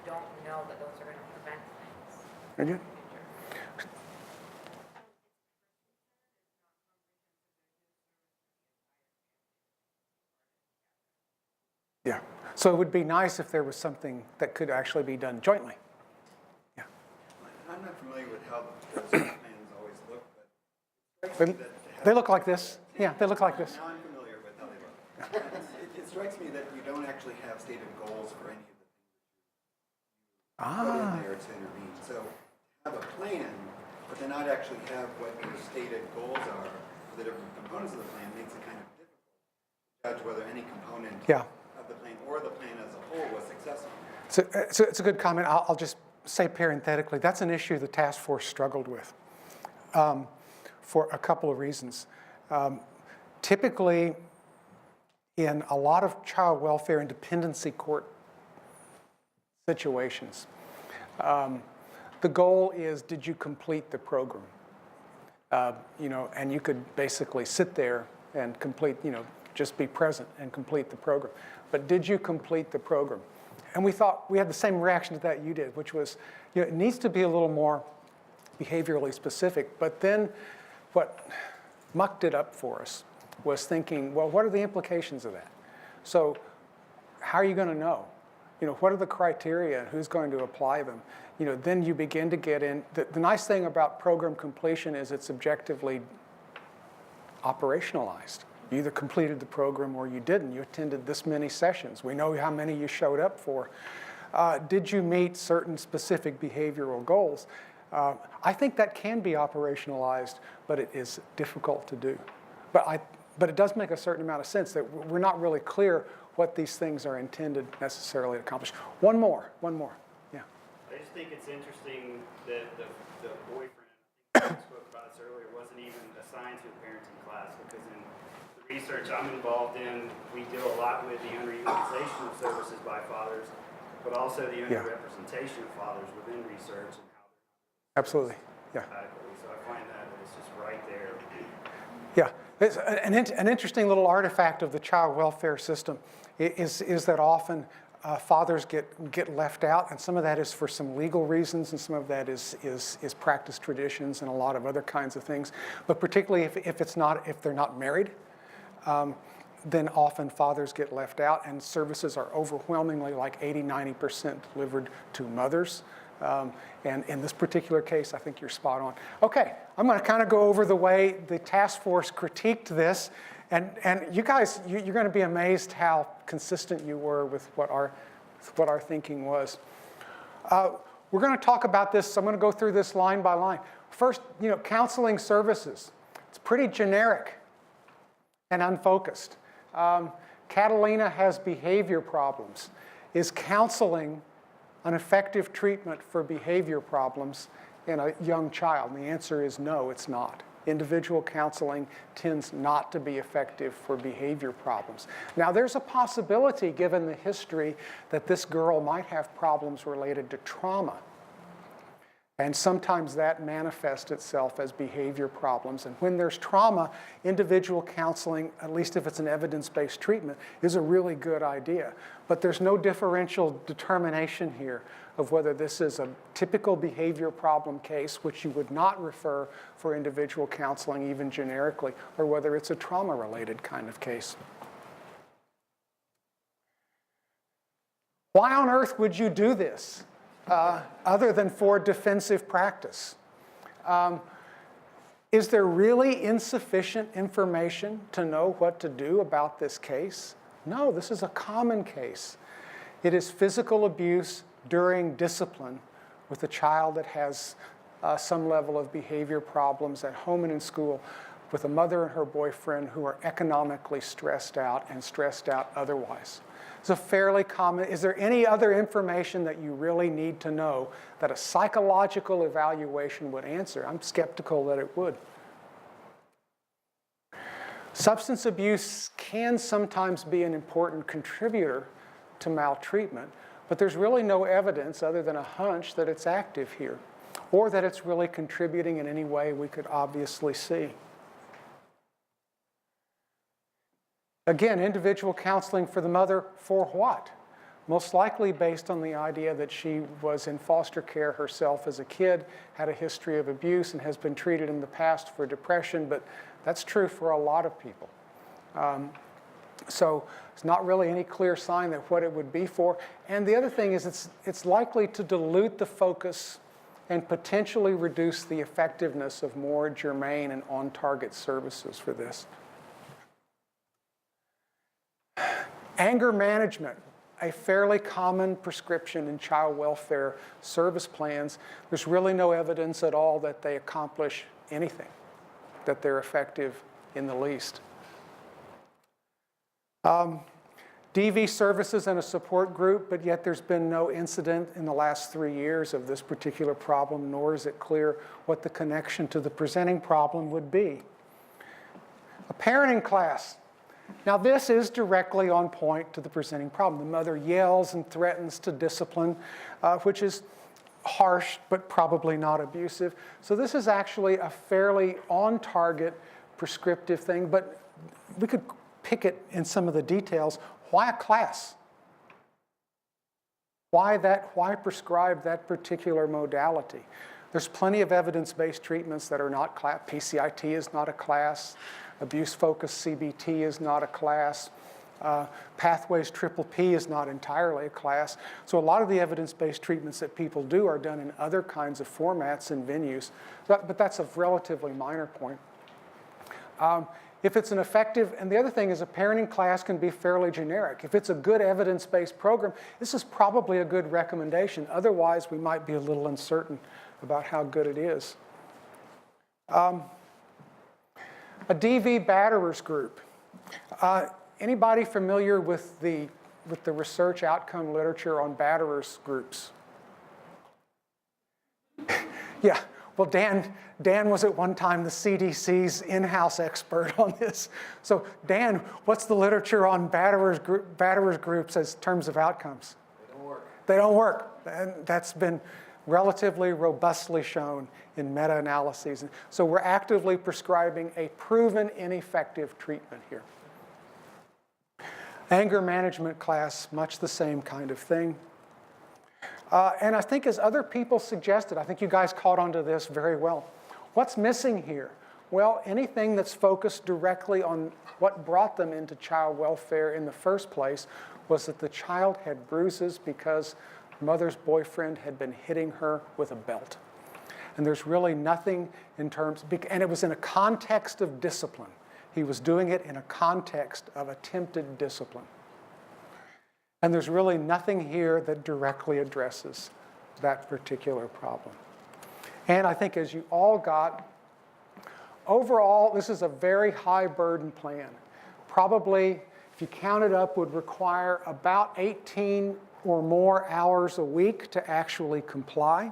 don't know that those are going to prevent things. Very good. Yeah. So it would be nice if there was something that could actually be done jointly. Yeah. I'm not familiar with how those plans always look, but They look like this. Yeah, they look like this. now I'm familiar with how they look. It strikes me that you don't actually have stated goals for any of the things put in there to intervene. So have a plan, but then not actually have what your stated goals are for the different components of the plan makes it kind of difficult to judge whether any component of the plan or the plan as a whole was successful. So it's a good comment. I'll just say parenthetically, that's an issue the task force struggled with for a couple of reasons. Typically, in a lot of child welfare and dependency court situations, the goal is, did you complete the program? And you could basically sit there and complete, just be present and complete the program. But did you complete the program? And we thought, we had the same reaction to that you did, which was, it needs to be a little more behaviorally specific. But then what mucked it up for us was thinking, well, what are the implications of that? So how are you going to know? What are the criteria and who's going to apply them? Then you begin to get in. The nice thing about program completion is it's objectively operationalized. You either completed the program or you didn't. You attended this many sessions. We know how many you showed up for. Did you meet certain specific behavioral goals? I think that can be operationalized, but it is difficult to do. But it does make a certain amount of sense that we're not really clear what these things are intended necessarily to accomplish. One more. Yeah. I just think it's interesting that the boyfriend, I think we spoke about this earlier, wasn't even assigned to a parenting class, because in the research I'm involved in, we deal a lot with the underutilization of services by fathers, but also the underrepresentation of fathers within research and how they're Absolutely. Yeah. adequately. So I find that it's just right there. Yeah. It's an interesting little artifact of the child welfare system is that often fathers get left out, and some of that is for some legal reasons, and some of that is practice traditions and a lot of other kinds of things. But particularly if they're not married, then often fathers get left out, and services are overwhelmingly like 80-90% delivered to mothers. And in this particular case, I think you're spot on. Okay, I'm going to kind of go over the way the task force critiqued this. And you guys, you're going to be amazed how consistent you were with what our thinking was. We're going to talk about this. So I'm going to go through this line by line. First, counseling services. It's pretty generic and unfocused. Catalina has behavior problems. Is counseling an effective treatment for behavior problems in a young child? And the answer is no, it's not. individual counseling tends not to be effective for behavior problems. Now, there's a possibility, given the history, that this girl might have problems related to trauma. And sometimes that manifests itself as behavior problems. And when there's trauma, individual counseling, at least if it's an evidence-based treatment, is a really good idea. But there's no differential determination here of whether this is a typical behavior problem case, which you would not refer for individual counseling even generically, or whether it's a trauma-related kind of case. Why on earth would you do this? Other than for defensive practice. Is there really insufficient information to know what to do about this case? No, this is a common case. It is physical abuse during discipline with a child that has some level of behavior problems at home and in school, with a mother and her boyfriend who are economically stressed out and stressed out otherwise. It's a fairly common. Is there any other information that you really need to know that a psychological evaluation would answer? I'm skeptical that it would. Substance abuse can sometimes be an important contributor to maltreatment, but there's really no evidence other than a hunch that it's active here, or that it's really contributing in any way we could obviously see. Again, individual counseling for the mother, for what? Most likely based on the idea that she was in foster care herself as a kid, had a history of abuse, and has been treated in the past for depression, but that's true for a lot of people. So it's not really any clear sign that what it would be for. And the other thing is it's likely to dilute the focus and potentially reduce the effectiveness of more germane and on-target services for this. Anger management, a fairly common prescription in child welfare service plans. There's really no evidence at all that they accomplish anything, that they're effective in the least. DV services and a support group, but yet there's been no incident in the last 3 years of this particular problem, nor is it clear what the connection to the presenting problem would be. A parenting class. Now, this is directly on point to the presenting problem. The mother yells and threatens to discipline, which is harsh, but probably not abusive. So this is actually a fairly on-target prescriptive thing, but we could pick it in some of the details. Why a class? Why prescribe that particular modality? There's plenty of evidence-based treatments that are not class. PCIT is not a class. Abuse-focused CBT is not a class. Pathways PPP is not entirely a class. So a lot of the evidence-based treatments that people do are done in other kinds of formats and venues, but that's a relatively minor point. If it's an effective, and the other thing is a parenting class can be fairly generic. If it's a good evidence-based program, this is probably a good recommendation. Otherwise, we might be a little uncertain about how good it is. A DV batterers group. Anybody familiar with the research outcome literature on batterers groups? Yeah, well, Dan was at one time the CDC's in-house expert on this. So Dan, what's the literature on batterers groups as terms of outcomes? They don't work. They don't work, and that's been relatively robustly shown in meta-analyses. So we're actively prescribing a proven ineffective treatment here. Anger management class, much the same kind of thing. And I think as other people suggested, I think you guys caught onto this very well. What's missing here? Well, anything that's focused directly on what brought them into child welfare in the first place was that the child had bruises because mother's boyfriend had been hitting her with a belt. And there's really nothing in terms, and it was in a context of discipline. He was doing it in a context of attempted discipline. And there's really nothing here that directly addresses that particular problem. And I think as you all got, overall, this is a very high burden plan. Probably, if you count it up, would require about 18 or more hours a week to actually comply,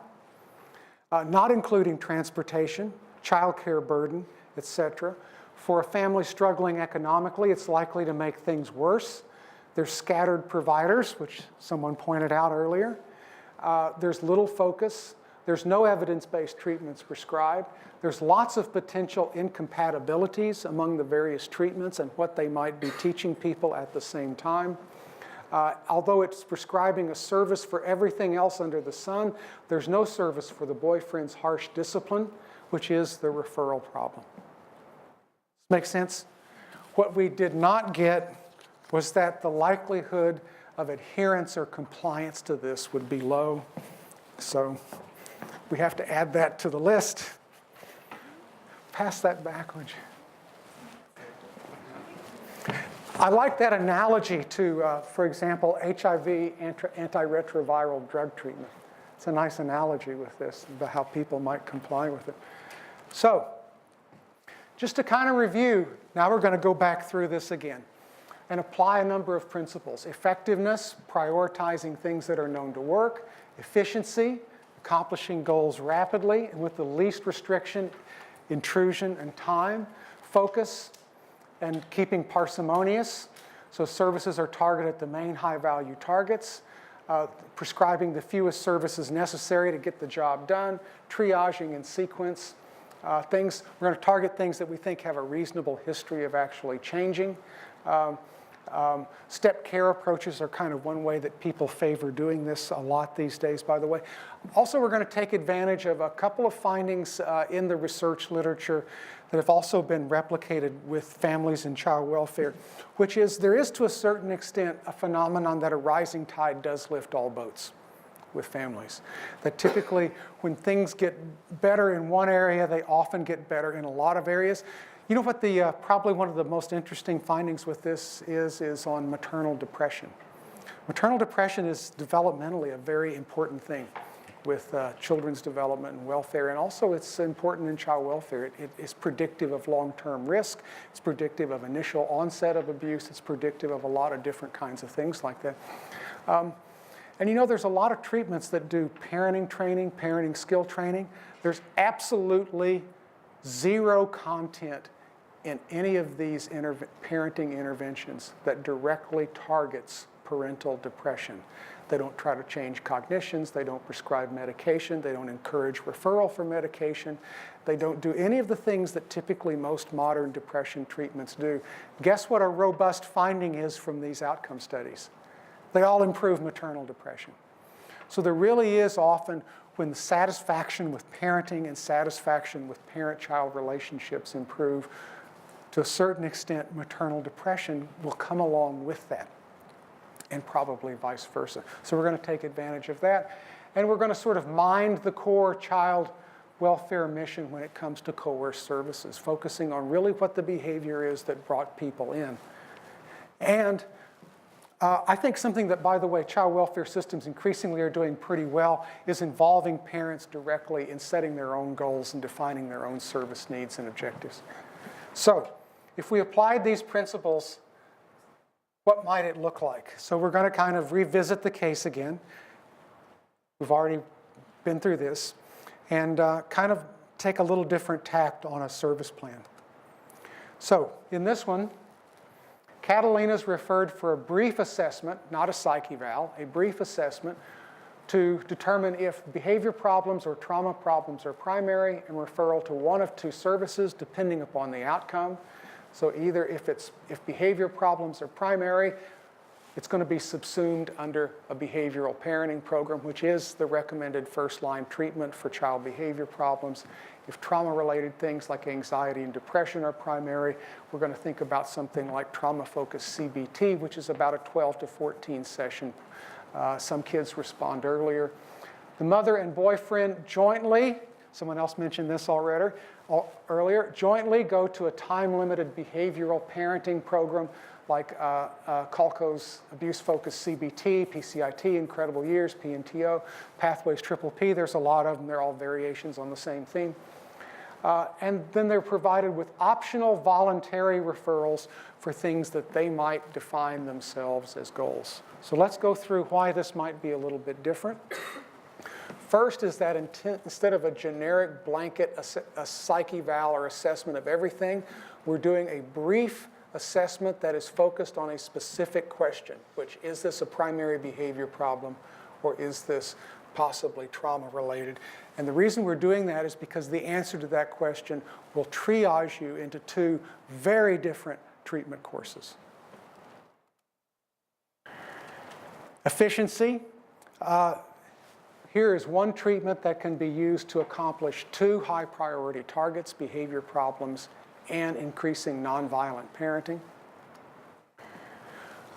not including transportation, childcare burden, etc. For a family struggling economically, it's likely to make things worse. There's scattered providers, which someone pointed out earlier. There's little focus. There's no evidence-based treatments prescribed. There's lots of potential incompatibilities among the various treatments and what they might be teaching people at the same time. Although it's prescribing a service for everything else under the sun, there's no service for the boyfriend's harsh discipline, which is the referral problem. Make sense? What we did not get was that the likelihood of adherence or compliance to this would be low. So we have to add that to the list. Pass that backwards. I like that analogy to, for example, HIV antiretroviral drug treatment. It's a nice analogy with this, about how people might comply with it. So, just to kind of review, now we're going to go back through this again and apply a number of principles. Effectiveness, prioritizing things that are known to work. Efficiency, accomplishing goals rapidly and with the least restriction, intrusion, and time. Focus, and keeping parsimonious. So services are targeted at the main high-value targets. Prescribing the fewest services necessary to get the job done. Triaging in sequence. We're going to target things that we think have a reasonable history of actually changing. Step care approaches are kind of one way that people favor doing this a lot these days, by the way. Also, we're going to take advantage of a couple of findings in the research literature that have also been replicated with families and child welfare, which is there is to a certain extent a phenomenon that a rising tide does lift all boats with families. That typically when things get better in one area, they often get better in a lot of areas. You know what the probably one of the most interesting findings with this is on maternal depression. Maternal depression is developmentally a very important thing with children's development and welfare, and also it's important in child welfare. It is predictive of long-term risk. It's predictive of initial onset of abuse. It's predictive of a lot of different kinds of things like that. And you know, there's a lot of treatments that do parenting training, parenting skill training. There's absolutely zero content in any of these parenting interventions that directly targets parental depression. They don't try to change cognitions. They don't prescribe medication. They don't encourage referral for medication. They don't do any of the things that typically most modern depression treatments do. Guess what a robust finding is from these outcome studies? They all improve maternal depression. So there really is often, when the satisfaction with parenting and satisfaction with parent-child relationships improve, to a certain extent, maternal depression will come along with that, and probably vice versa. So we're going to take advantage of that. And we're going to sort of mind the core child welfare mission when it comes to coerced services, focusing on really what the behavior is that brought people in. And I think something that, by the way, child welfare systems increasingly are doing pretty well is involving parents directly in setting their own goals and defining their own service needs and objectives. So if we applied these principles, what might it look like? So we're going to kind of revisit the case again. We've already been through this. And kind of take a little different tact on a service plan. So in this one, Catalina's referred for a brief assessment, not a psych eval, a brief assessment to determine if behavior problems or trauma problems are primary, and referral to one of two services depending upon the outcome. So either if behavior problems are primary, it's going to be subsumed under a behavioral parenting program, which is the recommended first-line treatment for child behavior problems. If trauma-related things like anxiety and depression are primary, we're going to think about something like trauma-focused CBT, which is about a 12 to 14 session. Some kids respond earlier. The mother and boyfriend jointly, someone else mentioned this earlier, jointly go to a time-limited behavioral parenting program like Calco's abuse-focused CBT, PCIT, Incredible Years, PNTO, Pathways Triple P. There's a lot of them. They're all variations on the same theme. And then they're provided with optional voluntary referrals for things that they might define themselves as goals. So let's go through why this might be a little bit different. first is that instead of a generic blanket a psych eval or assessment of everything, we're doing a brief assessment that is focused on a specific question, which is this a primary behavior problem or is this possibly trauma related? And the reason we're doing that is because the answer to that question will triage you into two very different treatment courses. Efficiency. Here is one treatment that can be used to accomplish two high priority targets: behavior problems and increasing nonviolent parenting.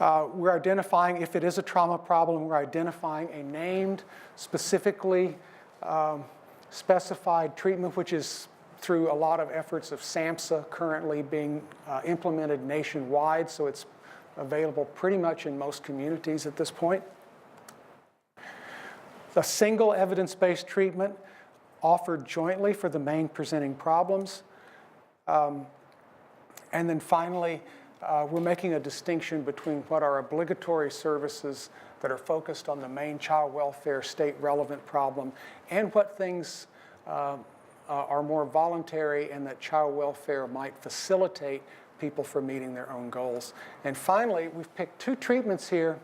We're identifying, if it is a trauma problem, we're identifying a named, specifically specified treatment, which is through a lot of efforts of SAMHSA currently being implemented nationwide, so it's available pretty much in most communities at this point. A single evidence-based treatment offered jointly for the main presenting problems. And then finally, we're making a distinction between what are obligatory services that are focused on the main child welfare state relevant problem and what things are more voluntary and that child welfare might facilitate people from meeting their own goals. And finally, we've picked two treatments here.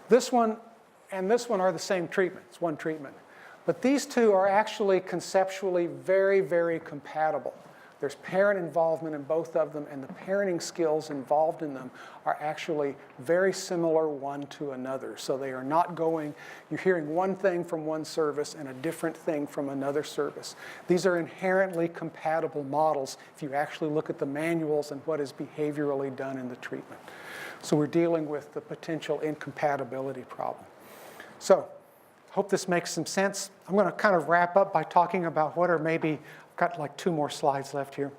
This one and this one are the same treatment. It's one treatment. But these two are actually conceptually very, very compatible. There's parent involvement in both of them, and the parenting skills involved in them are actually very similar one to another. So they are not going, you're hearing one thing from one service and a different thing from another service. These are inherently compatible models if you actually look at the manuals and what is behaviorally done in the treatment. So we're dealing with the potential incompatibility problem. So hope this makes some sense. I'm going to kind of wrap up by talking about what are maybe, I've got like 2 more slides left here.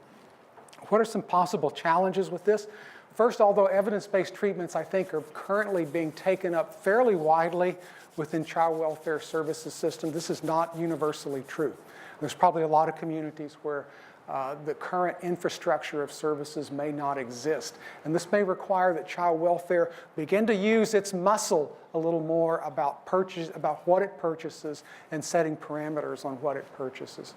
What are some possible challenges with this? First, although evidence-based treatments, I think, are currently being taken up fairly widely within child welfare services system, this is not universally true. There's probably a lot of communities where the current infrastructure of services may not exist. And this may require that child welfare begin to use its muscle a little more about what it purchases and setting parameters on what it purchases.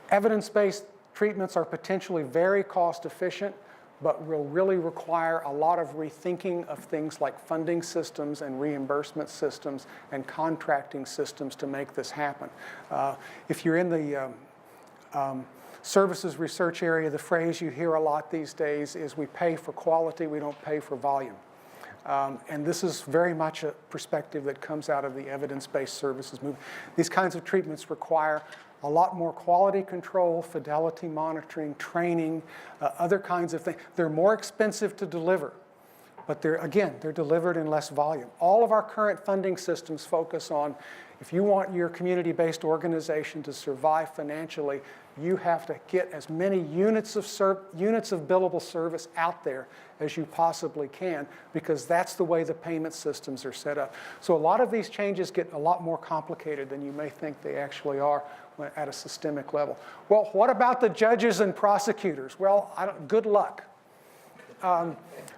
Evidence-based treatments are potentially very cost efficient, but will really require a lot of rethinking of things like funding systems and reimbursement systems and contracting systems to make this happen. If you're in the services research area, the phrase you hear a lot these days is we pay for quality, we don't pay for volume. And this is very much a perspective that comes out of the evidence-based services movement. These kinds of treatments require a lot more quality control, fidelity monitoring, training, other kinds of things. They're more expensive to deliver, but they're delivered in less volume. All of our current funding systems focus on, if you want your community-based organization to survive financially, you have to get as many units of billable service out there as you possibly can, because that's the way the payment systems are set up. So a lot of these changes get a lot more complicated than you may think they actually are at a systemic level. Well, what about the judges and prosecutors? Well, good luck.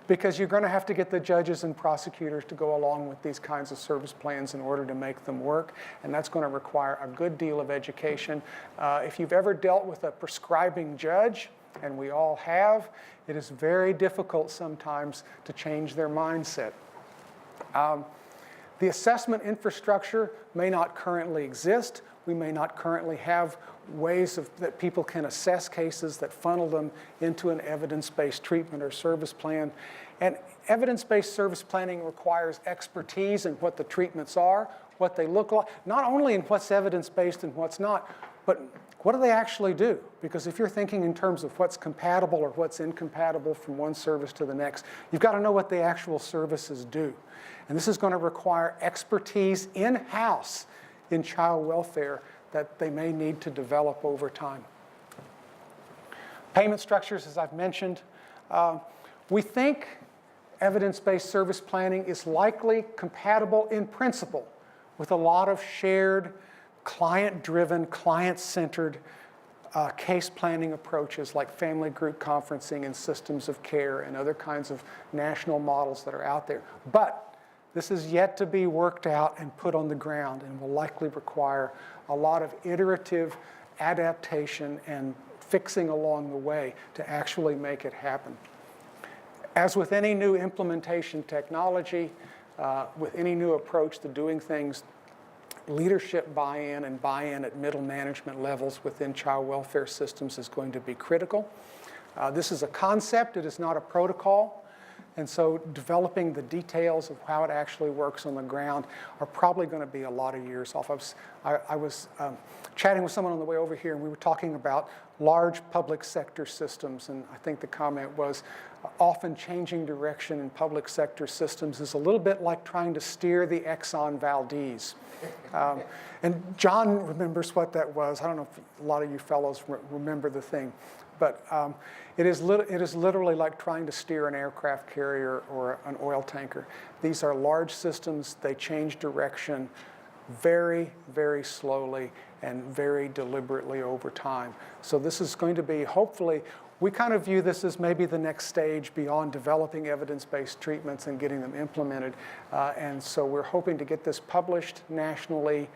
Because you're going to have to get the judges and prosecutors to go along with these kinds of service plans in order to make them work, and that's going to require a good deal of education. If you've ever dealt with a prescribing judge, and we all have, it is very difficult sometimes to change their mindset. The assessment infrastructure may not currently exist. We may not currently have ways that people can assess cases that funnel them into an evidence-based treatment or service plan. And evidence-based service planning requires expertise in what the treatments are, what they look like, not only in what's evidence-based and what's not, but what do they actually do? Because if you're thinking in terms of what's compatible or what's incompatible from one service to the next, you've got to know what the actual services do. And this is going to require expertise in-house in child welfare that they may need to develop over time. Payment structures, as I've mentioned. We think evidence-based service planning is likely compatible in principle with a lot of shared, client-driven, client-centered case planning approaches like family group conferencing and systems of care and other kinds of national models that are out there. But This is yet to be worked out and put on the ground and will likely require a lot of iterative adaptation and fixing along the way to actually make it happen. As with any new implementation technology, with any new approach to doing things, leadership buy-in and buy-in at middle management levels within child welfare systems is going to be critical. This is a concept, it is not a protocol, and so developing the details of how it actually works on the ground are probably going to be a lot of years off. I was chatting with someone on the way over here, and we were talking about large public sector systems, and I think the comment was often changing direction in public sector systems is a little bit like trying to steer the Exxon Valdez. And John remembers what that was. I don't know if a lot of you fellows remember the thing, but it is literally like trying to steer an aircraft carrier or an oil tanker. These are large systems. They change direction very, very slowly and very deliberately over time. So this is going to be, hopefully, we kind of view this as maybe the next stage beyond developing evidence-based treatments and getting them implemented. And so we're hoping to get this published nationally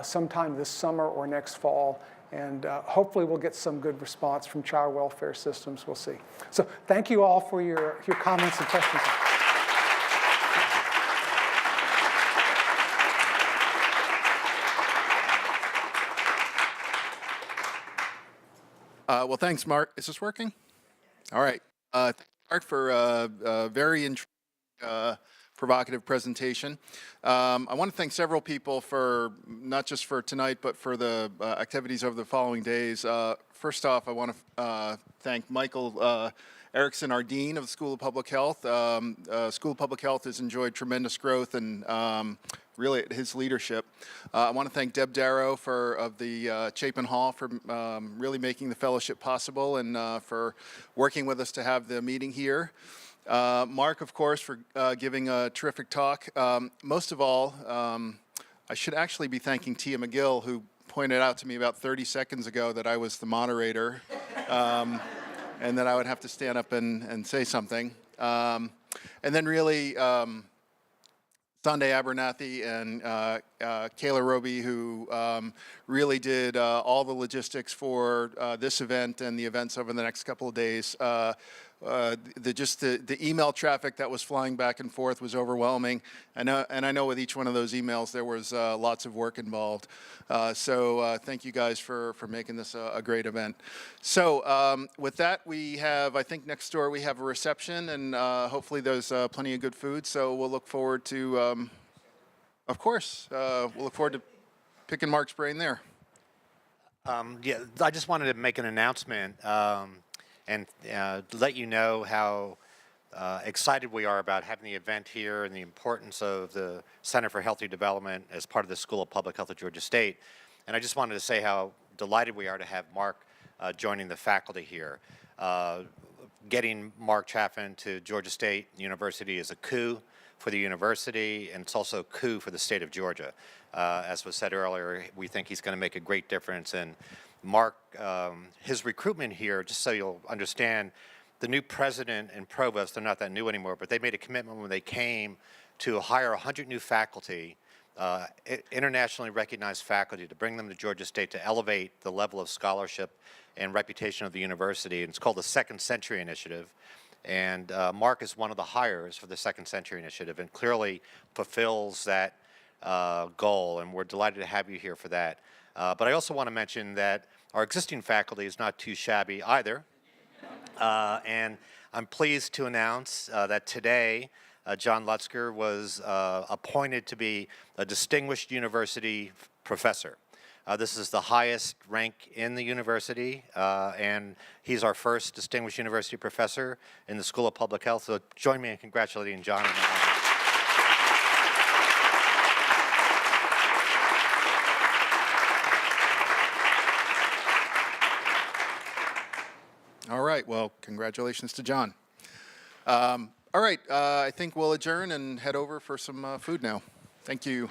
sometime this summer or next fall. And hopefully we'll get some good response from child welfare systems. We'll see. So thank you all for your comments and questions. Well, thanks, Mark. Is this working? All right. Thanks, Mark, for a very provocative presentation. I want to thank several people for, not just for tonight, but for the activities over the following days. First off, I want to thank Michael Erickson, our Dean of the School of Public Health. School of Public Health has enjoyed tremendous growth and really his leadership. I want to thank Deb Darrow of the Chapin Hall for really making the fellowship possible and for working with us to have the meeting here. Mark, of course, for giving a terrific talk. Most of all, I should actually be thanking Tia McGill, who pointed out to me about 30 seconds ago that I was the moderator and that I would have to stand up and say something. And then really, Sunday Abernathy and Kayla Roby, who really did all the logistics for this event and the events over the next couple of days. The email traffic that was flying back and forth was overwhelming. And I know with each one of those emails there was lots of work involved. So thank you guys for making this a great event. So with that, we have, I think next door we have a reception, and hopefully there's plenty of good food. So we'll look forward to, of course, we'll look forward to picking Mark's brain there. Yeah, I just wanted to make an announcement and let you know how excited we are about having the event here and the importance of the Center for Healthy Development as part of the School of Public Health at Georgia State. And I just wanted to say how delighted we are to have Mark joining the faculty here. Getting Mark Chaffin to Georgia State University is a coup for the university, and it's also a coup for the state of Georgia. As was said earlier, we think he's going to make a great difference. And Mark, his recruitment here, just so you'll understand, the new president and provost, they're not that new anymore, but they made a commitment when they came to hire 100 new faculty, internationally recognized faculty, to bring them to Georgia State to elevate the level of scholarship and reputation of the university. And it's called the Second Century Initiative. And Mark is one of the hires for the Second Century Initiative and clearly fulfills that goal, and we're delighted to have you here for that. But I also want to mention that our existing faculty is not too shabby either. And I'm pleased to announce that today John Lutzker was appointed to be a distinguished university professor. This is the highest rank in the university, and he's our first distinguished university professor in the School of Public Health. So join me in congratulating John on that. All right, well, congratulations to John. All right, I think we'll adjourn and head over for some food now. Thank you.